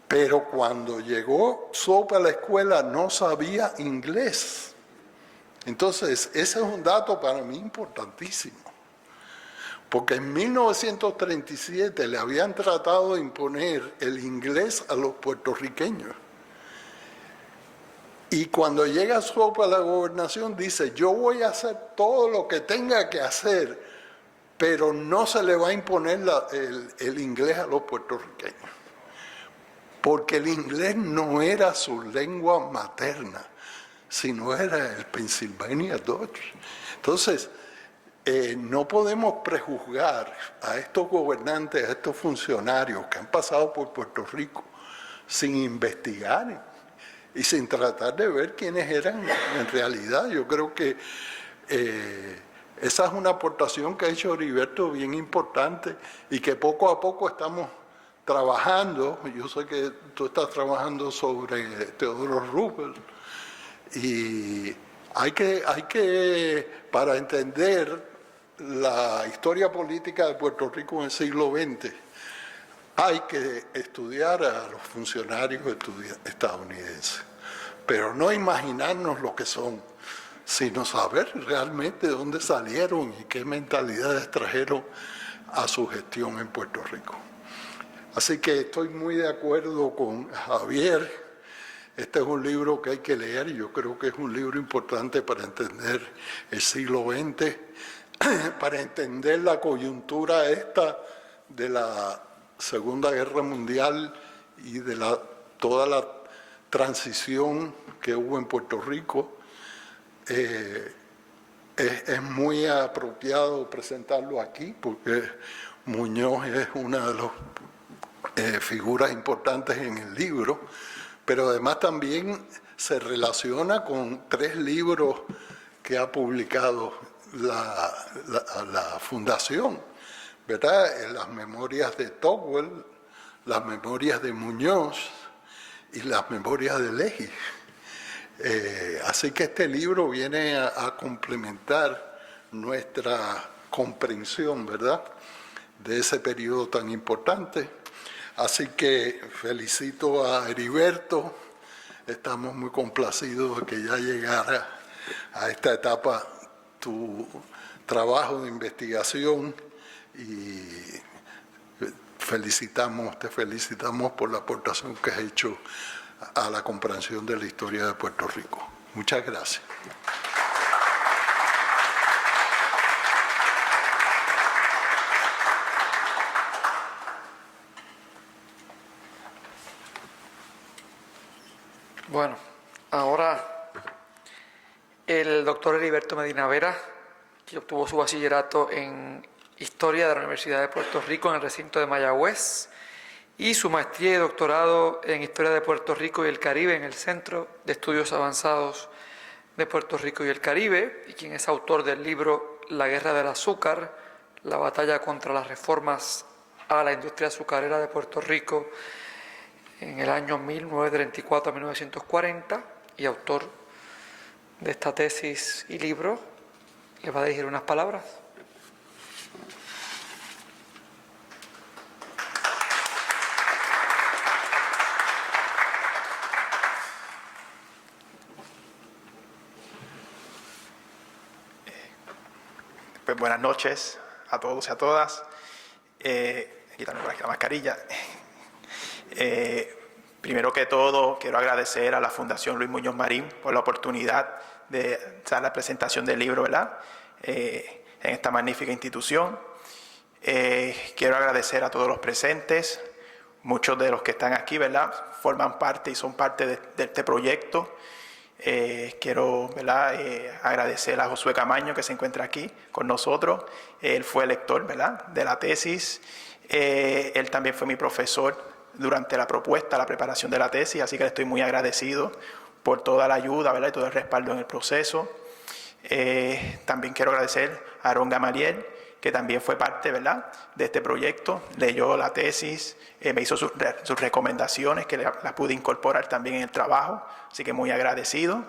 Speaker 3: Pero cuando llegó SWOP a la escuela no sabía inglés. Entonces, ese es un dato para mí importantísimo. Porque en 1937 le habían tratado de imponer el inglés a los puertorriqueños. Y cuando llega SWOP a la gobernación dice, yo voy a hacer todo lo que tenga que hacer, pero no se le va a imponer el inglés a los puertorriqueños. Porque el inglés no era su lengua materna, sino era el Pennsylvania Dutch. Entonces, no podemos prejuzgar a estos gobernantes, a estos funcionarios que han pasado por Puerto Rico sin investigar y sin tratar de ver quiénes eran en realidad. Yo creo que esa es una aportación que ha hecho Heriberto bien importante y que poco a poco estamos trabajando. Yo sé que tú estás trabajando sobre Teodoro Roosevelt y hay que, para entender la historia política de Puerto Rico en el siglo XX, hay que estudiar a los funcionarios estadounidenses, pero no imaginarnos lo que son, sino saber realmente de dónde salieron y qué mentalidades trajeron a su gestión en Puerto Rico. Así que estoy muy de acuerdo con Javier. Este es un libro que hay que leer y yo creo que es un libro importante para entender el siglo XX, para entender la coyuntura esta de la Segunda Guerra Mundial y de toda la transición que hubo en Puerto Rico. Es muy apropiado presentarlo aquí porque Muñoz es una de las figuras importantes en el libro, pero además también se relaciona con 3 libros que ha publicado la Fundación, ¿verdad? Las memorias de Tocqueville, las memorias de Muñoz y las memorias de Leahy. Así que este libro viene a complementar nuestra comprensión, ¿verdad?, de ese periodo tan importante. Así que felicito a Heriberto, estamos muy complacidos de que ya llegara a esta etapa tu trabajo de investigación y te felicitamos por la aportación que has hecho a la comprensión de la historia de Puerto Rico. Muchas gracias.
Speaker 1: Bueno, ahora el doctor Heriberto Medina Vera, que obtuvo su bachillerato en Historia de la Universidad de Puerto Rico en el recinto de Mayagüez y su maestría y doctorado en Historia de Puerto Rico y el Caribe en el Centro de Estudios Avanzados de Puerto Rico y el Caribe, y quien es autor del libro La Guerra del Azúcar, la batalla contra las reformas a la industria azucarera de Puerto Rico en el año 1934 a 1940, y autor de esta tesis y libro, le va a dirigir unas palabras.
Speaker 4: Pues buenas noches a todos y a todas. Quitarme por aquí la mascarilla. Primero que todo, quiero agradecer a la Fundación Luis Muñoz Marín por la oportunidad de dar la presentación del libro, ¿verdad? En esta magnífica institución. Quiero agradecer a todos los presentes. Muchos de los que están aquí, ¿verdad?, forman parte y son parte de este proyecto. Quiero, ¿verdad?, agradecer a Josué Camaño, que se encuentra aquí con nosotros. Él fue lector, ¿verdad?, de la tesis. Él también fue mi profesor durante la preparación de la tesis, así que le estoy muy agradecido por toda la ayuda, ¿verdad?, y todo el respaldo en el proceso. También quiero agradecer a Aarón Gamaliel, que también fue parte, ¿verdad?, de este proyecto. Leyó la tesis, me hizo sus recomendaciones, que las pude incorporar también en el trabajo, así que muy agradecido.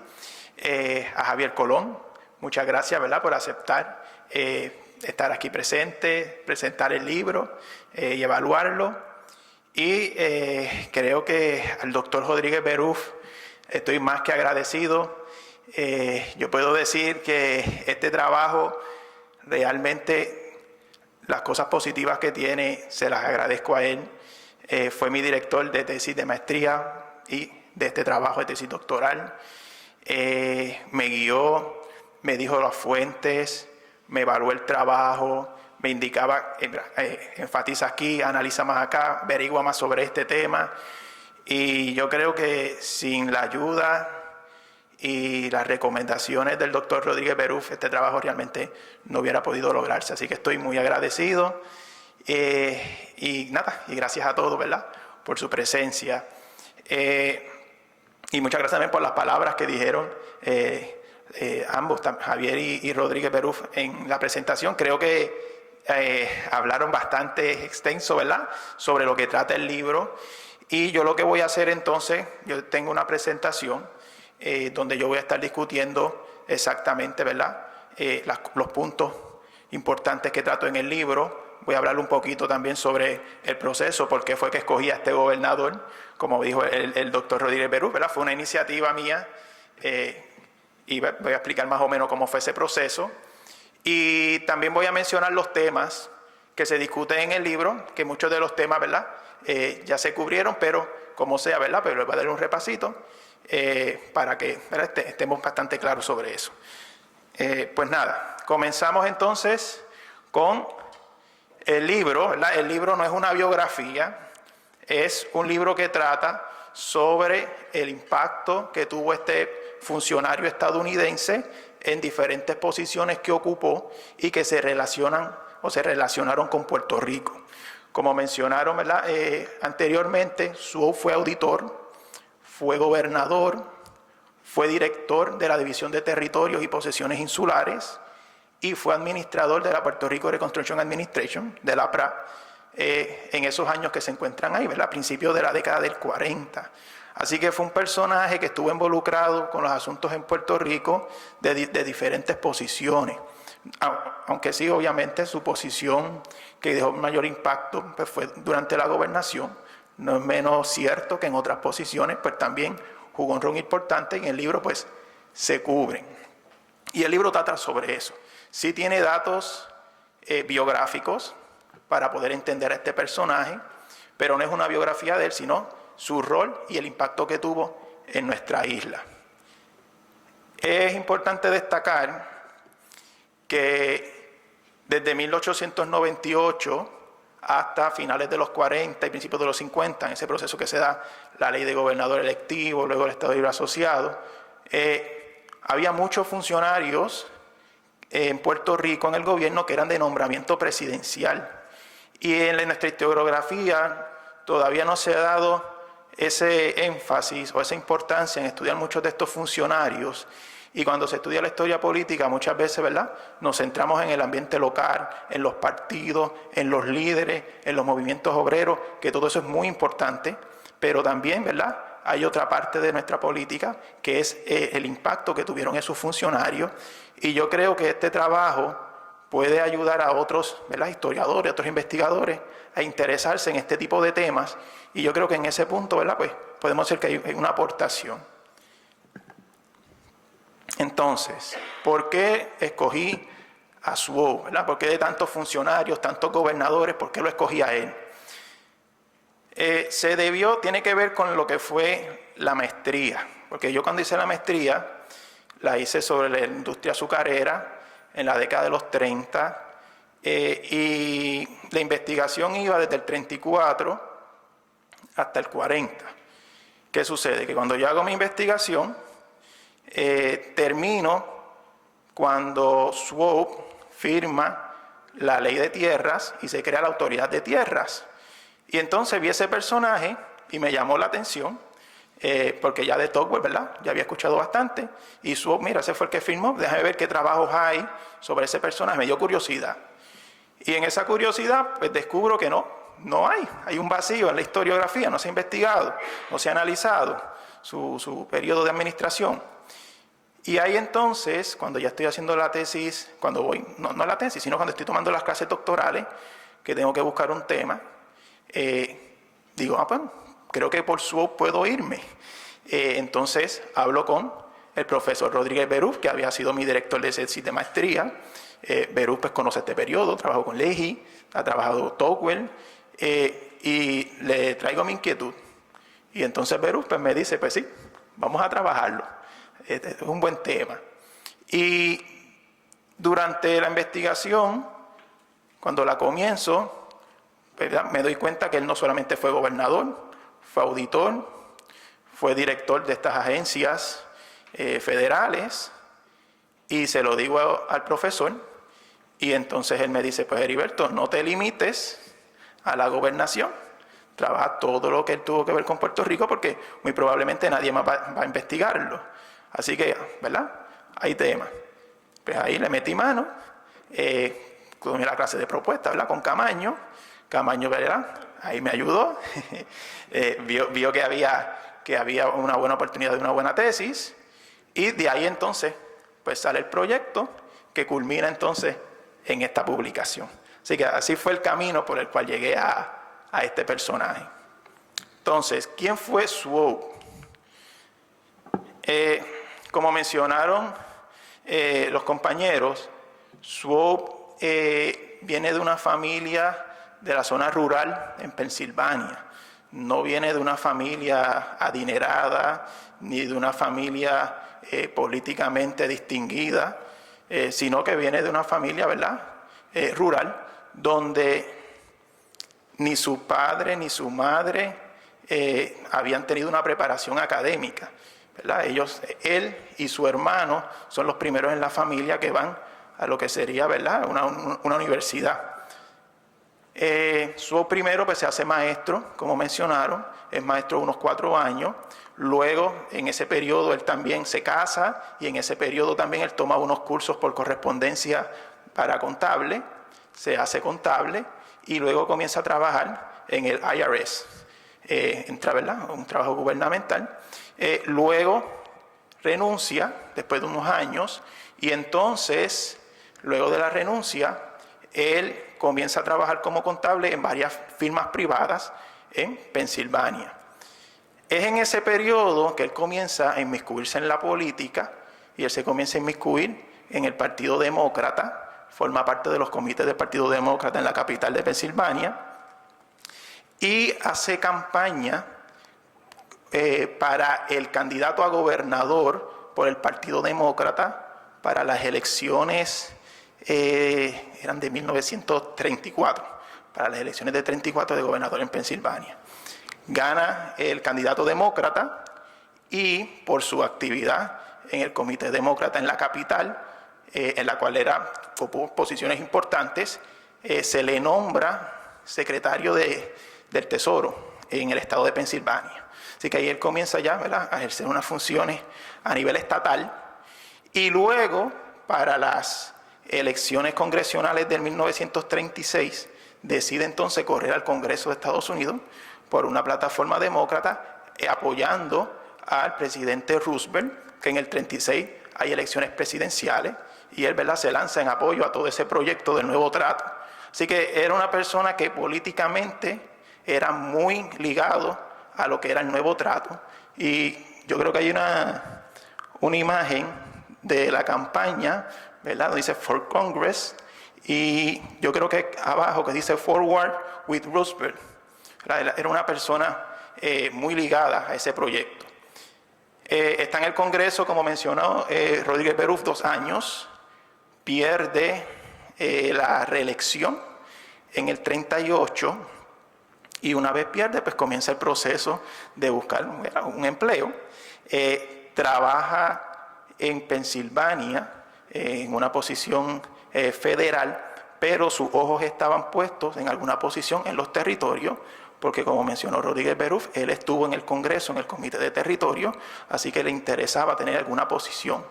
Speaker 4: A Javier Colón, muchas gracias, ¿verdad?, por aceptar estar aquí presente, presentar el libro y evaluarlo. Y creo que al doctor Rodríguez Beruf estoy más que agradecido. Yo puedo decir que este trabajo realmente, las cosas positivas que tiene, se las agradezco a él. Fue mi director de tesis de maestría y de este trabajo de tesis doctoral. Me guió, me dijo las fuentes, me evaluó el trabajo, me indicaba, enfatiza aquí, analiza más acá, averigua más sobre este tema. Y yo creo que sin la ayuda y las recomendaciones del doctor Rodríguez Beruf, este trabajo realmente no hubiera podido lograrse. Así que estoy muy agradecido. Y nada, y gracias a todos, ¿verdad?, por su presencia. Y muchas gracias también por las palabras que dijeron ambos, Javier y Rodríguez Beruf, en la presentación. Creo que hablaron bastante extenso, ¿verdad?, sobre lo que trata el libro. Y yo lo que voy a hacer entonces, yo tengo una presentación donde yo voy a estar discutiendo exactamente, ¿verdad?, los puntos importantes que trato en el libro. Voy a hablar un poquito también sobre el proceso, por qué fue que escogí a este gobernador, como dijo el doctor Rodríguez Beruf, ¿verdad? Fue una iniciativa mía y voy a explicar más o menos cómo fue ese proceso. Y también voy a mencionar los temas que se discuten en el libro, que muchos de los temas, ¿verdad?, ya se cubrieron, pero como sea, ¿verdad?, pero les voy a dar un repasito para que, ¿verdad?, estemos bastante claros sobre eso. Pues nada, comenzamos entonces con el libro, ¿verdad? El libro no es una biografía, es un libro que trata sobre el impacto que tuvo este funcionario estadounidense en diferentes posiciones que ocupó y que se relacionan o se relacionaron con Puerto Rico. Como mencionaron, ¿verdad?, anteriormente, Sue fue auditor, fue gobernador, fue director de la División de Territorios y Posesiones Insulares y fue administrador de la Puerto Rico Reconstruction Administration, de la PRA, en esos años que se encuentran ahí, ¿verdad?, a principios de la década del 40. Así que fue un personaje que estuvo involucrado con los asuntos en Puerto Rico de diferentes posiciones. Aunque sí, obviamente, su posición que dejó mayor impacto pues fue durante la gobernación. No es menos cierto que en otras posiciones pues también jugó un rol importante y en el libro pues se cubren. Y el libro trata sobre eso. Sí tiene datos biográficos para poder entender a este personaje, pero no es una biografía de él, sino su rol y el impacto que tuvo en nuestra isla. Es importante destacar que desde 1898 hasta finales de los 40 y principios de los 50, en ese proceso que se da la ley de gobernador electivo, luego el Estado Libre Asociado, había muchos funcionarios en Puerto Rico en el gobierno que eran de nombramiento presidencial. Y en nuestra historiografía todavía no se ha dado ese énfasis o esa importancia en estudiar muchos de estos funcionarios. Y cuando se estudia la historia política, muchas veces, ¿verdad?, nos centramos en el ambiente local, en los partidos, en los líderes, en los movimientos obreros, que todo eso es muy importante, pero también, ¿verdad?, hay otra parte de nuestra política que es el impacto que tuvieron esos funcionarios. Y yo creo que este trabajo puede ayudar a otros, ¿verdad?, historiadores, a otros investigadores a interesarse en este tipo de temas. Y yo creo que en ese punto, ¿verdad?, pues podemos decir que hay una aportación. Entonces, ¿por qué escogí a Swope, ¿verdad? ¿Por qué de tantos funcionarios, tantos gobernadores, por qué lo escogí a él? Tiene que ver con lo que fue la maestría, porque yo cuando hice la maestría, la hice sobre la industria azucarera en la década de los 30, y la investigación iba desde el 34 hasta el 40. ¿Qué sucede? Que cuando yo hago mi investigación, termino cuando Swope firma la ley de tierras y se crea la autoridad de tierras. Y entonces vi ese personaje y me llamó la atención, porque ya de Tocqueville, ¿verdad? Ya había escuchado bastante. Y Swope, mira, ese fue el que firmó, déjame ver qué trabajos hay sobre ese personaje. Me dio curiosidad. Y en esa curiosidad, pues descubro que no hay un vacío en la historiografía, no se ha investigado, no se ha analizado su periodo de administración. Y ahí entonces, cuando ya estoy haciendo la tesis, cuando voy, no la tesis, sino cuando estoy tomando las clases doctorales, que tengo que buscar un tema, digo, pues, creo que por Swope puedo irme. Entonces hablo con el profesor Rodríguez Beruf, que había sido mi director de tesis de maestría. Beruf pues conoce este periodo, trabajó con Leahy, ha trabajado Tocqueville, y le traigo mi inquietud. Y entonces Beruf pues me dice, pues sí, vamos a trabajarlo. Es un buen tema. Y durante la investigación, cuando la comienzo, ¿verdad?, me doy cuenta que él no solamente fue gobernador, fue auditor, fue director de estas agencias federales, y se lo digo al profesor, y entonces él me dice, pues Heriberto, no te limites a la gobernación, trabaja todo lo que él tuvo que ver con Puerto Rico, porque muy probablemente nadie más va a investigarlo. Así que, ¿verdad?, hay tema. Pues ahí le metí mano, tomé la clase de propuesta, ¿verdad?, con Camaño, ¿verdad?, ahí me ayudó, vio que había una buena oportunidad de una buena tesis, y de ahí entonces pues sale el proyecto que culmina entonces en esta publicación. Así que así fue el camino por el cual llegué a este personaje. Entonces, ¿quién fue Swope? Como mencionaron los compañeros, Swope viene de una familia de la zona rural en Pensilvania. No viene de una familia adinerada, ni de una familia políticamente distinguida, sino que viene de una familia, ¿verdad?, rural, donde ni su padre ni su madre habían tenido una preparación académica, ¿verdad? Él y su hermano son los primeros en la familia que van a lo que sería, ¿verdad?, una universidad. Su primero pues se hace maestro, como mencionaron, es maestro unos 4 años. Luego, en ese periodo, él también se casa, y en ese periodo también él toma unos cursos por correspondencia para contable, se hace contable, y luego comienza a trabajar en el IRS, entra, ¿verdad?, un trabajo gubernamental. Luego renuncia, después de unos años, y entonces, luego de la renuncia, él comienza a trabajar como contable en varias firmas privadas en Pensilvania. Es en ese periodo que él comienza a inmiscuirse en la política, y él se comienza a inmiscuir en el Partido Demócrata, forma parte de los comités del Partido Demócrata en la capital de Pensilvania, y hace campaña para el candidato a gobernador por el Partido Demócrata para las elecciones, eran de 1934, para las elecciones de 34 de gobernador en Pensilvania. Gana el candidato demócrata, y por su actividad en el comité demócrata en la capital, en la cual ocupó posiciones importantes, se le nombra secretario del Tesoro en el estado de Pensilvania. Así que ahí él comienza ya, ¿verdad?, a ejercer unas funciones a nivel estatal, y luego para las elecciones congresionales del 1936 decide entonces correr al Congreso de Estados Unidos por una plataforma demócrata, apoyando al presidente Roosevelt, que en el 36 hay elecciones presidenciales, y él, ¿verdad?, se lanza en apoyo a todo ese proyecto del nuevo trato. Así que era una persona que políticamente era muy ligado a lo que era el nuevo trato, y yo creo que hay una imagen de la campaña ¿verdad? Dice for Congress, y yo creo que abajo que dice Forward with Roosevelt. Era una persona muy ligada a ese proyecto. Está en el Congreso, como mencionó Rodríguez Beruf, 2 años, pierde la reelección en el 38, y una vez pierde, pues comienza el proceso de buscar un empleo. Trabaja en Pensilvania en una posición federal, pero sus ojos estaban puestos en alguna posición en los territorios, porque como mencionó Rodríguez Beruf, él estuvo en el Congreso, en el Comité de Territorio, así que le interesaba tener alguna posición.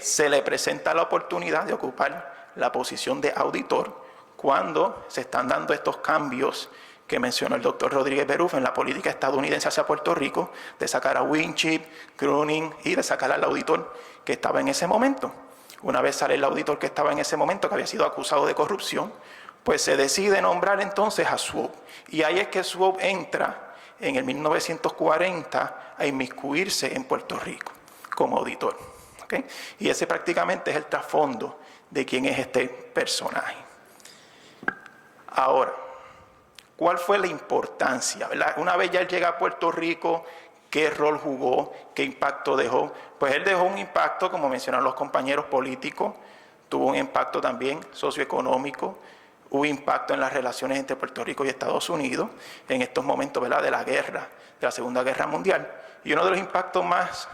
Speaker 4: Se le presenta la oportunidad de ocupar la posición de auditor cuando se están dando estos cambios que mencionó el doctor Rodríguez Beruf en la política estadounidense hacia Puerto Rico, de sacar a Winship, Cronin y de sacar al auditor que estaba en ese momento. Una vez sale el auditor que estaba en ese momento, que había sido acusado de corrupción, pues se decide nombrar entonces a Swope. Y ahí es que Swope entra en el 1940 a inmiscuirse en Puerto Rico como auditor. ¿Okay? Y ese prácticamente es el trasfondo de quién es este personaje. Ahora, ¿cuál fue la importancia? ¿Verdad? Una vez ya él llega a Puerto Rico, ¿qué rol jugó? ¿Qué impacto dejó? Pues él dejó un impacto, como mencionaron los compañeros políticos, tuvo un impacto también socioeconómico, hubo impacto en las relaciones entre Puerto Rico y Estados Unidos en estos momentos, ¿verdad?, de la guerra, de la Segunda Guerra Mundial. Y uno de los impactos más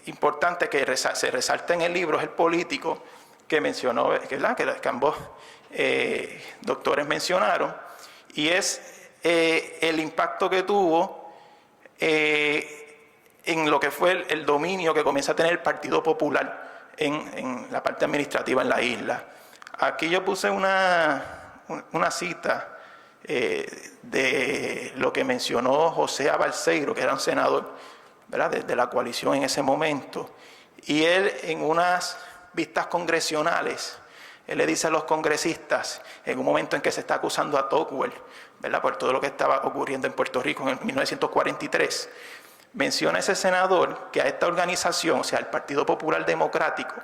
Speaker 4: importantes que se resalta en el libro es el político que mencionó, ¿verdad?, que ambos doctores mencionaron, y es el impacto que tuvo en lo que fue el dominio que comienza a tener el Partido Popular en la parte administrativa en la isla. Aquí yo puse una cita de lo que mencionó José Balseiro, que era un senador, ¿verdad?, de la coalición en ese momento, y él en unas vistas congresionales, él le dice a los congresistas, en un momento en que se está acusando a Tocqueville, ¿verdad?, por todo lo que estaba ocurriendo en Puerto Rico en 1943, menciona ese senador que a esta organización, o sea, el Partido Popular Democrático,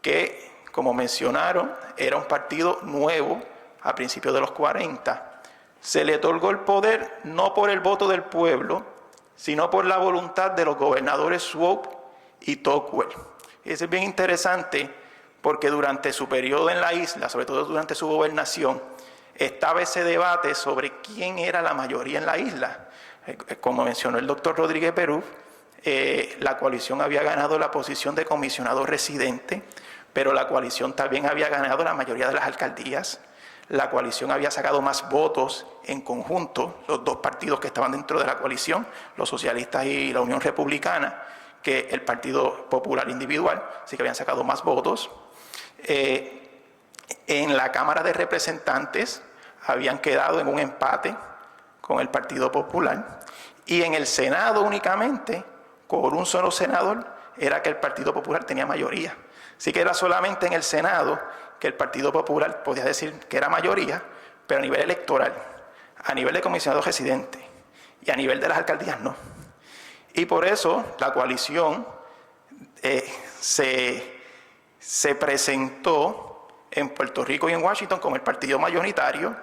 Speaker 4: que, como mencionaron, era un partido nuevo a principios de los 40, se le otorgó el poder no por el voto del pueblo, sino por la voluntad de los gobernadores Swope y Tocqueville. Y eso es bien interesante, porque durante su periodo en la isla, sobre todo durante su gobernación, estaba ese debate sobre quién era la mayoría en la isla. Como mencionó el doctor Rodríguez Beruf, la coalición había ganado la posición de comisionado residente, pero la coalición también había ganado la mayoría de las alcaldías. La coalición había sacado más votos en conjunto, los dos partidos que estaban dentro de la coalición, los socialistas y la Unión Republicana, que el Partido Popular individual, así que habían sacado más votos. En la Cámara de Representantes habían quedado en un empate con el Partido Popular, y en el Senado únicamente, con un solo senador, era que el Partido Popular tenía mayoría. Así que era solamente en el Senado que el Partido Popular podía decir que era mayoría, pero a nivel electoral, a nivel de comisionado residente y a nivel de las alcaldías no. Y por eso la coalición se presentó en Puerto Rico y en Washington como el partido mayoritario,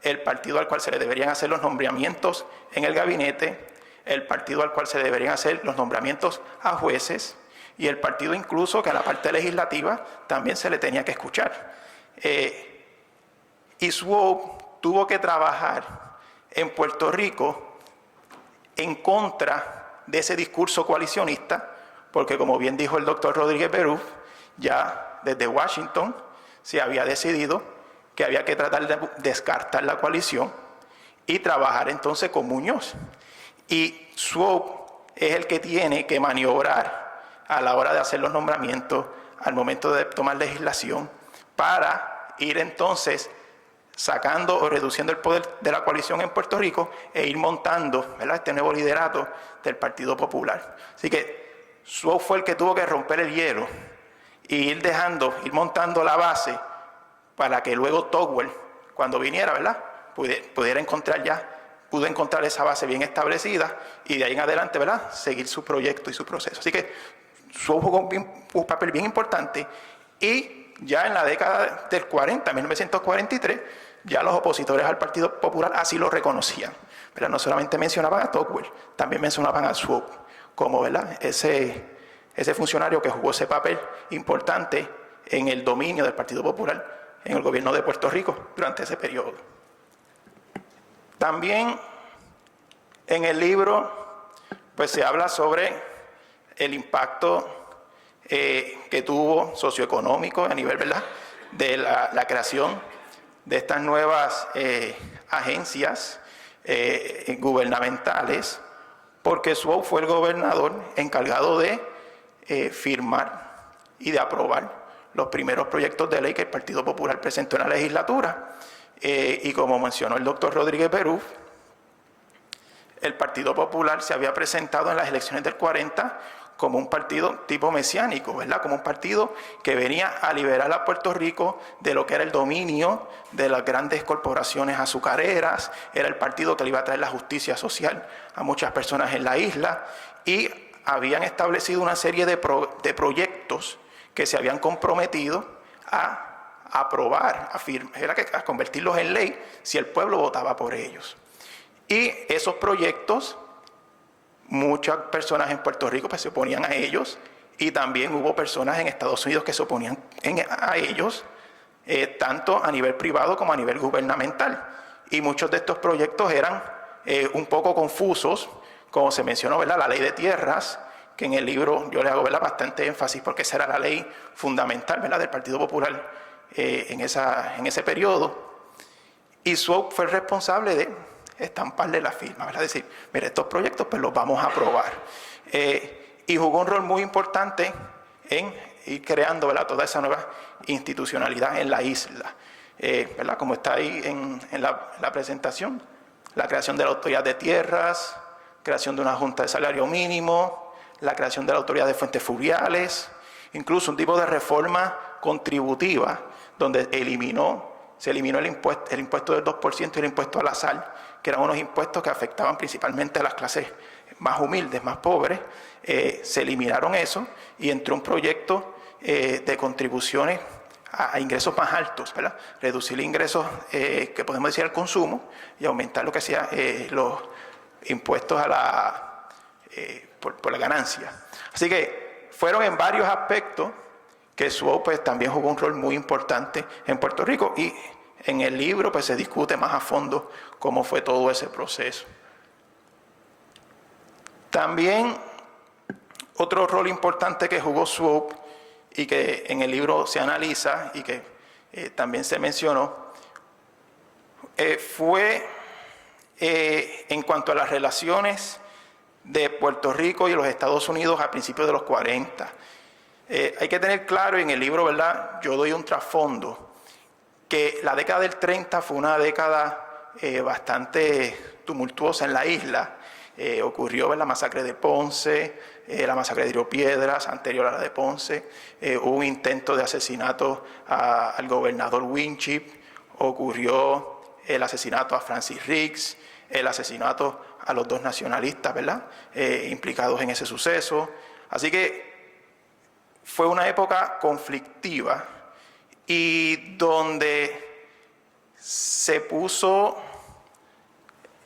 Speaker 4: el partido al cual se le deberían hacer los nombramientos en el gabinete, el partido al cual se deberían hacer los nombramientos a jueces, y el partido incluso que a la parte legislativa también se le tenía que escuchar. Y Swope tuvo que trabajar en Puerto Rico en contra de ese discurso coalicionista, porque como bien dijo el doctor Rodríguez Beruf, ya desde Washington se había decidido que había que tratar de descartar la coalición y trabajar entonces con Muñoz. Y Swope es el que tiene que maniobrar a la hora de hacer los nombramientos, al momento de tomar legislación, para ir entonces sacando o reduciendo el poder de la coalición en Puerto Rico e ir montando, ¿verdad?, este nuevo liderato del Partido Popular. Así que Swope fue el que tuvo que romper el hielo y ir montando la base para que luego Tocqueville, cuando viniera, ¿verdad?, pudo encontrar esa base bien establecida y de ahí en adelante, ¿verdad?, seguir su proyecto y su proceso. Así que jugó un papel bien importante, y ya en la década del 40, 1943, ya los opositores al Partido Popular así lo reconocían, ¿verdad? No solamente mencionaban a Tocqueville, también mencionaban a Swope como, ¿verdad?, ese funcionario que jugó ese papel importante en el dominio del Partido Popular en el gobierno de Puerto Rico durante ese periodo. También en el libro pues se habla sobre el impacto que tuvo socioeconómico a nivel, ¿verdad?, de la creación de estas nuevas agencias gubernamentales, porque Swope fue el gobernador encargado de firmar y de aprobar los primeros proyectos de ley que el Partido Popular presentó en la legislatura. Y como mencionó el doctor Rodríguez Beruf, el Partido Popular se había presentado en las elecciones del 40 como un partido tipo mesiánico, ¿verdad?, como un partido que venía a liberar a Puerto Rico de lo que era el dominio de las grandes corporaciones azucareras. Era el partido que le iba a traer la justicia social a muchas personas en la isla, y habían establecido una serie de proyectos que se habían comprometido a aprobar, a convertirlos en ley si el pueblo votaba por ellos. Y esos proyectos, muchas personas en Puerto Rico pues se oponían a ellos, y también hubo personas en Estados Unidos que se oponían a ellos, tanto a nivel privado como a nivel gubernamental. Y muchos de estos proyectos eran un poco confusos, como se mencionó, ¿verdad?, la ley de tierras, que en el libro yo le hago, ¿verdad?, bastante énfasis, porque esa era la ley fundamental, ¿verdad?, del Partido Popular en ese periodo. Y Swope fue el responsable de estamparle la firma, ¿verdad?, decir, mire, estos proyectos pues los vamos a aprobar. Y jugó un rol muy importante en ir creando, ¿verdad?, toda esa nueva institucionalidad en la isla, ¿verdad?, como está ahí en la presentación: la creación de la autoridad de tierras, creación de una junta de salario mínimo, la creación de la autoridad de fuentes fluviales, incluso un tipo de reforma contributiva donde se eliminó el impuesto del 2% y el impuesto a la sal, que eran unos impuestos que afectaban principalmente a las clases más humildes, más pobres. Se eliminaron eso, y entró un proyecto de contribuciones a ingresos más altos, ¿verdad?, reducir ingresos que podemos decir al consumo, y aumentar lo que sea los impuestos a por la ganancia. Así que fueron en varios aspectos que Swope pues también jugó un rol muy importante en Puerto Rico, y en el libro pues se discute más a fondo cómo fue todo ese proceso. También otro rol importante que jugó Swope, y que en el libro se analiza y que también se mencionó, fue en cuanto a las relaciones de Puerto Rico y los Estados Unidos a principios de los 40. Hay que tener claro, y en el libro, ¿verdad?, yo doy un trasfondo, que la década del 30 fue una década bastante tumultuosa en la isla. Ocurrió la masacre de Ponce, la masacre de Río Piedras, anterior a la de Ponce. Hubo un intento de asesinato al gobernador Winship. Ocurrió el asesinato a Francis Riggs, el asesinato a los dos nacionalistas, ¿verdad?, implicados en ese suceso. Así que fue una época conflictiva, y donde se puso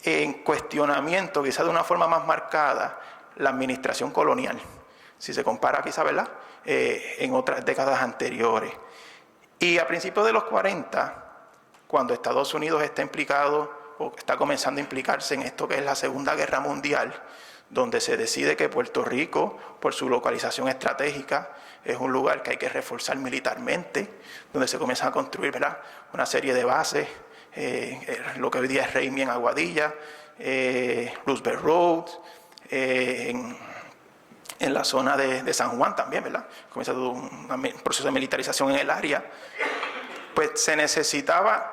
Speaker 4: en cuestionamiento, quizá de una forma más marcada, la administración colonial, si se compara quizá, ¿verdad?, en otras décadas anteriores. Y a principios de los 40, cuando Estados Unidos está implicado, o está comenzando a implicarse en esto que es la Segunda Guerra Mundial, donde se decide que Puerto Rico, por su localización estratégica, es un lugar que hay que reforzar militarmente, donde se comienzan a construir, ¿verdad?, una serie de bases, lo que hoy día es Raimi en Aguadilla, Roosevelt Road, en la zona de San Juan también, ¿verdad?, comienza todo un proceso de militarización en el área. Pues se necesitaba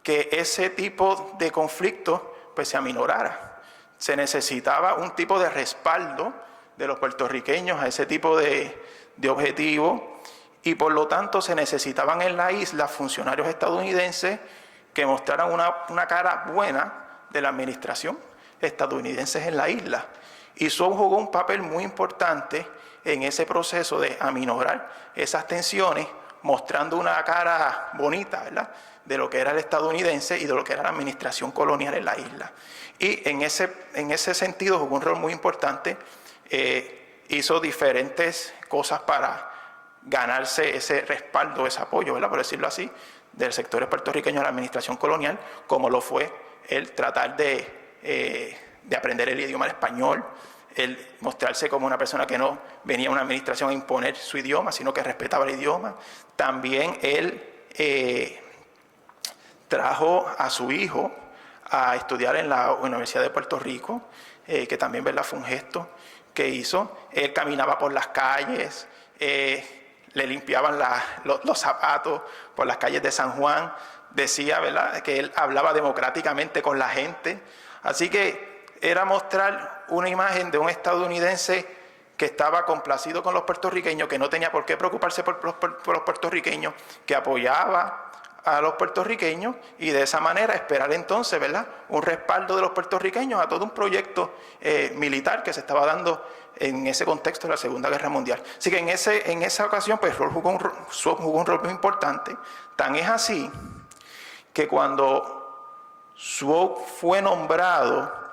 Speaker 4: que ese tipo de conflicto pues se aminorara. Se necesitaba un tipo de respaldo de los puertorriqueños a ese tipo de objetivo, y por lo tanto se necesitaban en la isla funcionarios estadounidenses que mostraran una cara buena de la administración estadounidense en la isla. Y Swain jugó un papel muy importante en ese proceso de aminorar esas tensiones, mostrando una cara bonita, ¿verdad?, de lo que era el estadounidense y de lo que era la administración colonial en la isla. Y en ese sentido jugó un rol muy importante, hizo diferentes cosas para ganarse ese respaldo, ese apoyo, ¿verdad?, por decirlo así, del sector puertorriqueño de la administración colonial, como lo fue el tratar de aprender el idioma español, el mostrarse como una persona que no venía a una administración a imponer su idioma, sino que respetaba el idioma. También él trajo a su hijo a estudiar en la Universidad de Puerto Rico, que también, ¿verdad?, fue un gesto que hizo. Él caminaba por las calles, le limpiaban los zapatos por las calles de San Juan. Decía, ¿verdad?, que él hablaba democráticamente con la gente. Así que era mostrar una imagen de un estadounidense que estaba complacido con los puertorriqueños, que no tenía por qué preocuparse por los puertorriqueños, que apoyaba a los puertorriqueños y de esa manera esperar entonces, ¿verdad?, un respaldo de los puertorriqueños a todo un proyecto militar que se estaba dando en ese contexto de la Segunda Guerra Mundial. Así que en esa ocasión, pues, Swain jugó un rol muy importante. Tan es así que cuando Swain fue nombrado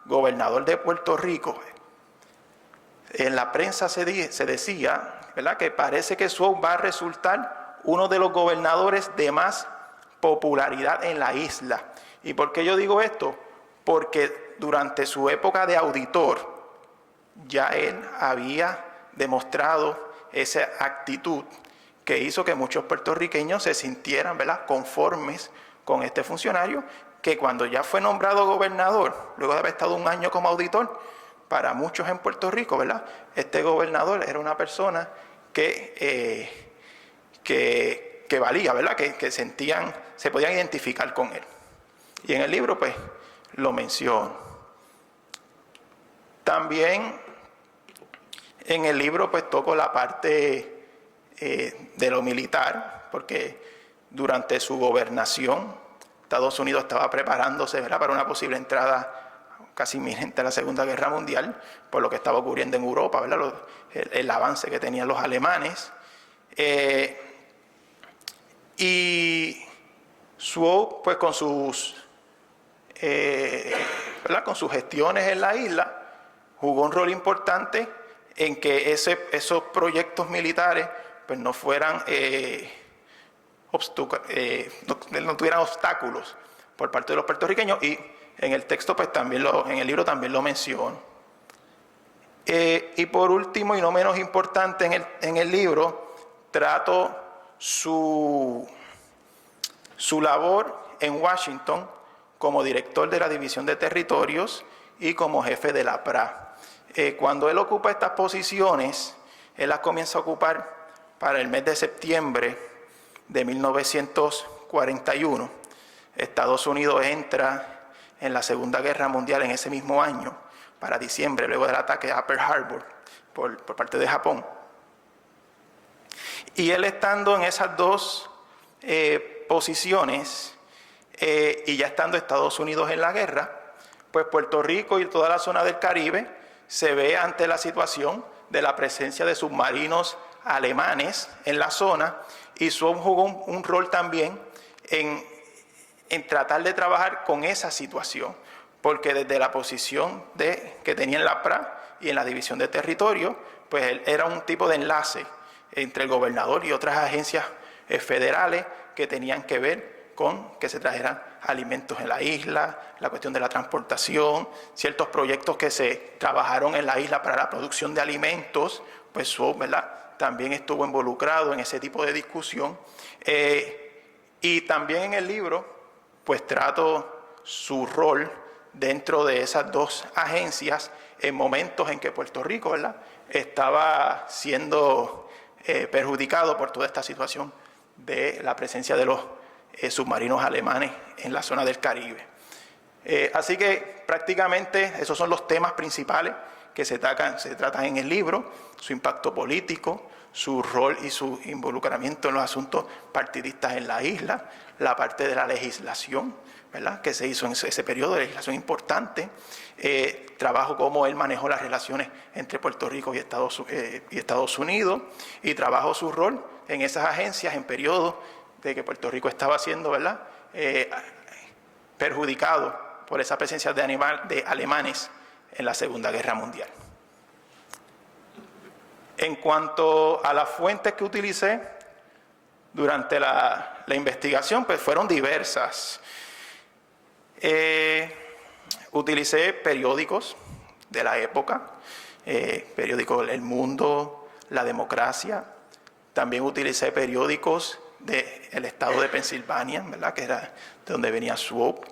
Speaker 4: gobernador de Puerto Rico, en la prensa se decía, ¿verdad?, que parece que Swain va a resultar uno de los gobernadores de más popularidad en la isla. ¿Y por qué yo digo esto? Porque durante su época de auditor, ya él había demostrado esa actitud que hizo que muchos puertorriqueños se sintieran, ¿verdad?, conformes con este funcionario, que cuando ya fue nombrado gobernador, luego de haber estado un año como auditor, para muchos en Puerto Rico, ¿verdad?, este gobernador era una persona que valía, ¿verdad?, que se podían identificar con él. Y en el libro, pues, lo menciono. También en el libro, pues, toco la parte de lo militar, porque durante su gobernación, Estados Unidos estaba preparándose, ¿verdad?, para una posible entrada casi inminente a la Segunda Guerra Mundial, por lo que estaba ocurriendo en Europa, ¿verdad?, el avance que tenían los alemanes. Y Swain, pues, con sus gestiones en la isla, jugó un rol importante en que esos proyectos militares, pues, no fueran no tuvieran obstáculos por parte de los puertorriqueños, y en el texto, pues, en el libro también lo menciono. Y por último, y no menos importante, en el libro trato su labor en Washington como director de la División de Territorios y como jefe de la PRA. Cuando él ocupa estas posiciones, él las comienza a ocupar para el mes de septiembre de 1941. Estados Unidos entra en la Segunda Guerra Mundial en ese mismo año, para diciembre, luego del ataque a Pearl Harbor por parte de Japón. Y él, estando en esas dos posiciones y ya estando Estados Unidos en la guerra, pues Puerto Rico y toda la zona del Caribe se ve ante la situación de la presencia de submarinos alemanes en la zona, y Swain jugó un rol también en tratar de trabajar con esa situación, porque desde la posición que tenía en la PRA y en la División de Territorio, pues él era un tipo de enlace entre el gobernador y otras agencias federales que tenían que ver con que se trajeran alimentos en la isla, la cuestión de la transportación, ciertos proyectos que se trabajaron en la isla para la producción de alimentos, pues Swain, ¿verdad?, también estuvo involucrado en ese tipo de discusión. Y también en el libro, pues, trato su rol dentro de esas dos agencias en momentos en que Puerto Rico, ¿verdad?, estaba siendo perjudicado por toda esta situación de la presencia de los submarinos alemanes en la zona del Caribe. Así que prácticamente esos son los temas principales que se tratan en el libro: su impacto político, su rol y su involucramiento en los asuntos partidistas en la isla, la parte de la legislación, ¿verdad?, que se hizo en ese periodo de legislación importante. Trabajo cómo él manejó las relaciones entre Puerto Rico y Estados Unidos, y trabajo su rol en esas agencias en periodos de que Puerto Rico estaba siendo, ¿verdad?, perjudicado por esa presencia de alemanes en la Segunda Guerra Mundial. En cuanto a las fuentes que utilicé durante la investigación, pues fueron diversas. Utilicé periódicos de la época, periódicos El Mundo, La Democracia. También utilicé periódicos del estado de Pensilvania, ¿verdad?, que era de donde venía Swope.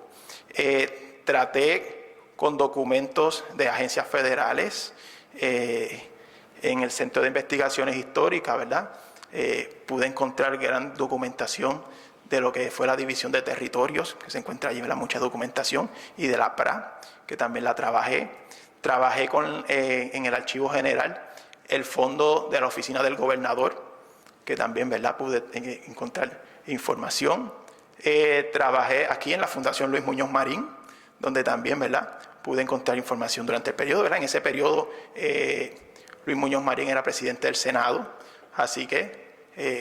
Speaker 4: Traté con documentos de agencias federales en el Centro de Investigaciones Históricas, ¿verdad? Pude encontrar gran documentación de lo que fue la División de Territorios, que se encuentra allí, ¿verdad?, mucha documentación, y de la PRA, que también la trabajé. Trabajé en el Archivo General el fondo de la Oficina del Gobernador, que también, ¿verdad?, pude encontrar información. Trabajé aquí en la Fundación Luis Muñoz Marín, donde también, ¿verdad?, pude encontrar información durante el periodo, ¿verdad? En ese periodo Luis Muñoz Marín era presidente del Senado, así que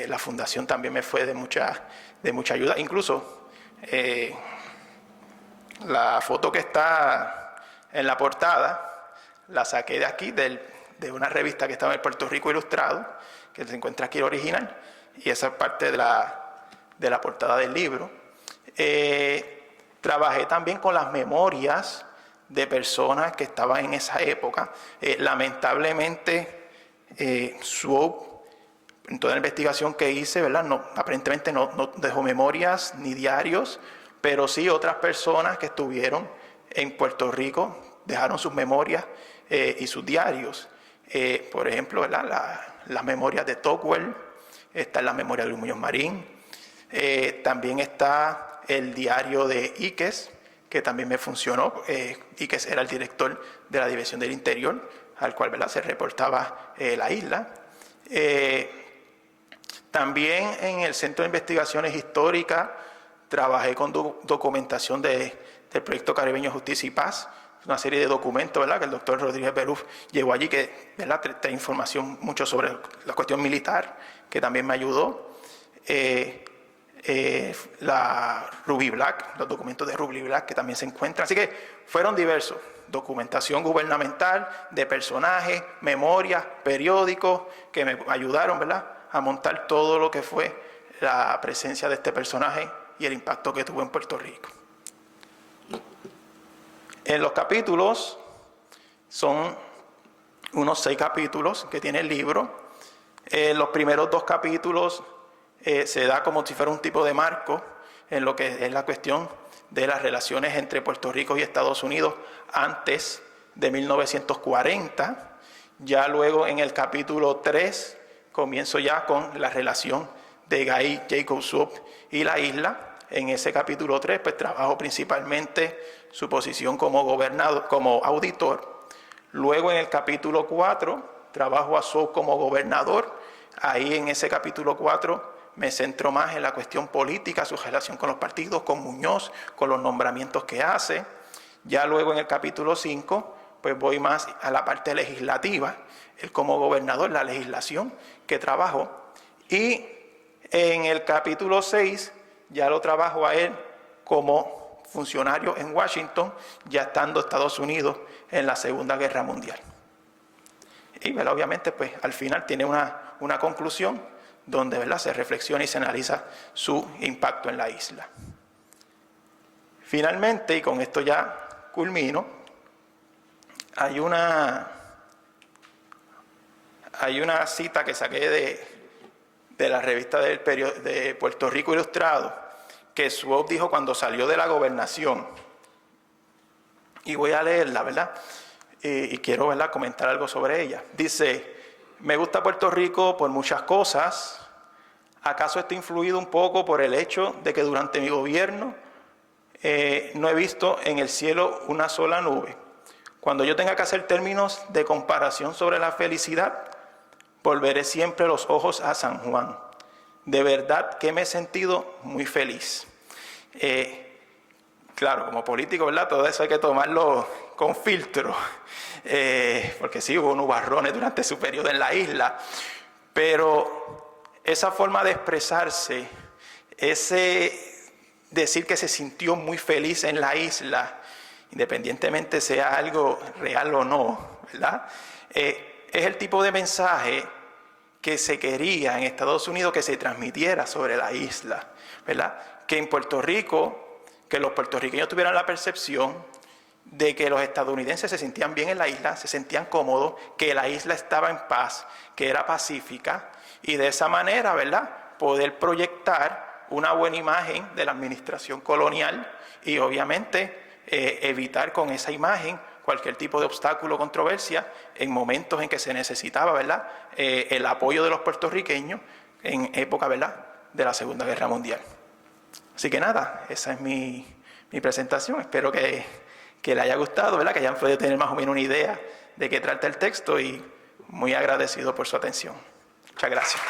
Speaker 4: la fundación también me fue de mucha ayuda. Incluso la foto que está en la portada la saqué de aquí, de una revista que estaba en el Puerto Rico Ilustrado, que se encuentra aquí el original, y esa es parte de la portada del libro. Trabajé también con las memorias de personas que estaban en esa época. Lamentablemente, Swope, en toda la investigación que hice, ¿verdad?, aparentemente no dejó memorias ni diarios, pero sí otras personas que estuvieron en Puerto Rico dejaron sus memorias y sus diarios. Por ejemplo, ¿verdad?, las memorias de Tocqueville, está en la memoria de Luis Muñoz Marín. También está el diario de Iques, que también me funcionó. Iques era el director de la División del Interior, al cual, ¿verdad?, se reportaba la isla. También en el Centro de Investigaciones Históricas trabajé con documentación del Proyecto Caribeño Justicia y Paz, una serie de documentos, ¿verdad?, que el doctor Rodríguez Beruf llevó allí, que, ¿verdad?, trae información mucho sobre la cuestión militar, que también me ayudó. La Ruby Black, los documentos de Ruby Black que también se encuentran. Así que fueron diversos: documentación gubernamental, de personajes, memorias, periódicos, que me ayudaron, ¿verdad?, a montar todo lo que fue la presencia de este personaje y el impacto que tuvo en Puerto Rico. En los capítulos, son unos 6 capítulos que tiene el libro. Los primeros 2 capítulos se da como si fuera un tipo de marco en lo que es la cuestión de las relaciones entre Puerto Rico y Estados Unidos antes de 1940. Ya luego en el capítulo 3 comienzo ya con la relación de Guy Jacob Swope y la isla. En ese capítulo 3 pues trabajo principalmente su posición como gobernador, como auditor. Luego en el capítulo 4 trabajo a Swope como gobernador. Ahí en ese capítulo 4 me centro más en la cuestión política, su relación con los partidos, con Muñoz, con los nombramientos que hace. Ya luego en el capítulo 5, pues voy más a la parte legislativa, él como gobernador, la legislación que trabajó. Y en el capítulo 6 ya lo trabajo a él como funcionario en Washington, ya estando Estados Unidos en la Segunda Guerra Mundial. Y, ¿verdad?, obviamente, pues al final tiene una conclusión donde, ¿verdad?, se reflexiona y se analiza su impacto en la isla. Finalmente, y con esto ya culmino, hay una cita que saqué de la revista de Puerto Rico Ilustrado, que Swope dijo cuando salió de la gobernación. Y voy a leerla, ¿verdad?, y quiero, ¿verdad?, comentar algo sobre ella. Dice: me gusta Puerto Rico por muchas cosas. ¿Acaso está influido un poco por el hecho de que durante mi gobierno no he visto en el cielo una sola nube? Cuando yo tenga que hacer términos de comparación sobre la felicidad, volveré siempre los ojos a San Juan. De verdad que me he sentido muy feliz. claro, como político, ¿verdad? Todo eso hay que tomarlo con filtro, porque sí, hubo nubarrones durante su periodo en la isla, pero esa forma de expresarse, ese decir que se sintió muy feliz en la isla, independientemente sea algo real o no, ¿verdad? Es el tipo de mensaje que se quería en Estados Unidos que se transmitiera sobre la isla, ¿verdad? Que en Puerto Rico, que los puertorriqueños tuvieran la percepción de que los estadounidenses se sentían bien en la isla, se sentían cómodos, que la isla estaba en paz, que era pacífica, y de esa manera, ¿verdad?, poder proyectar una buena imagen de la administración colonial y obviamente evitar con esa imagen cualquier tipo de obstáculo o controversia en momentos en que se necesitaba, ¿verdad?, el apoyo de los puertorriqueños en época, ¿verdad?, de la Segunda Guerra Mundial. Así que nada, esa es mi presentación. Espero que le haya gustado, ¿verdad?, que hayan podido tener más o menos una idea de qué trata el texto y muy agradecido por su atención. Muchas gracias.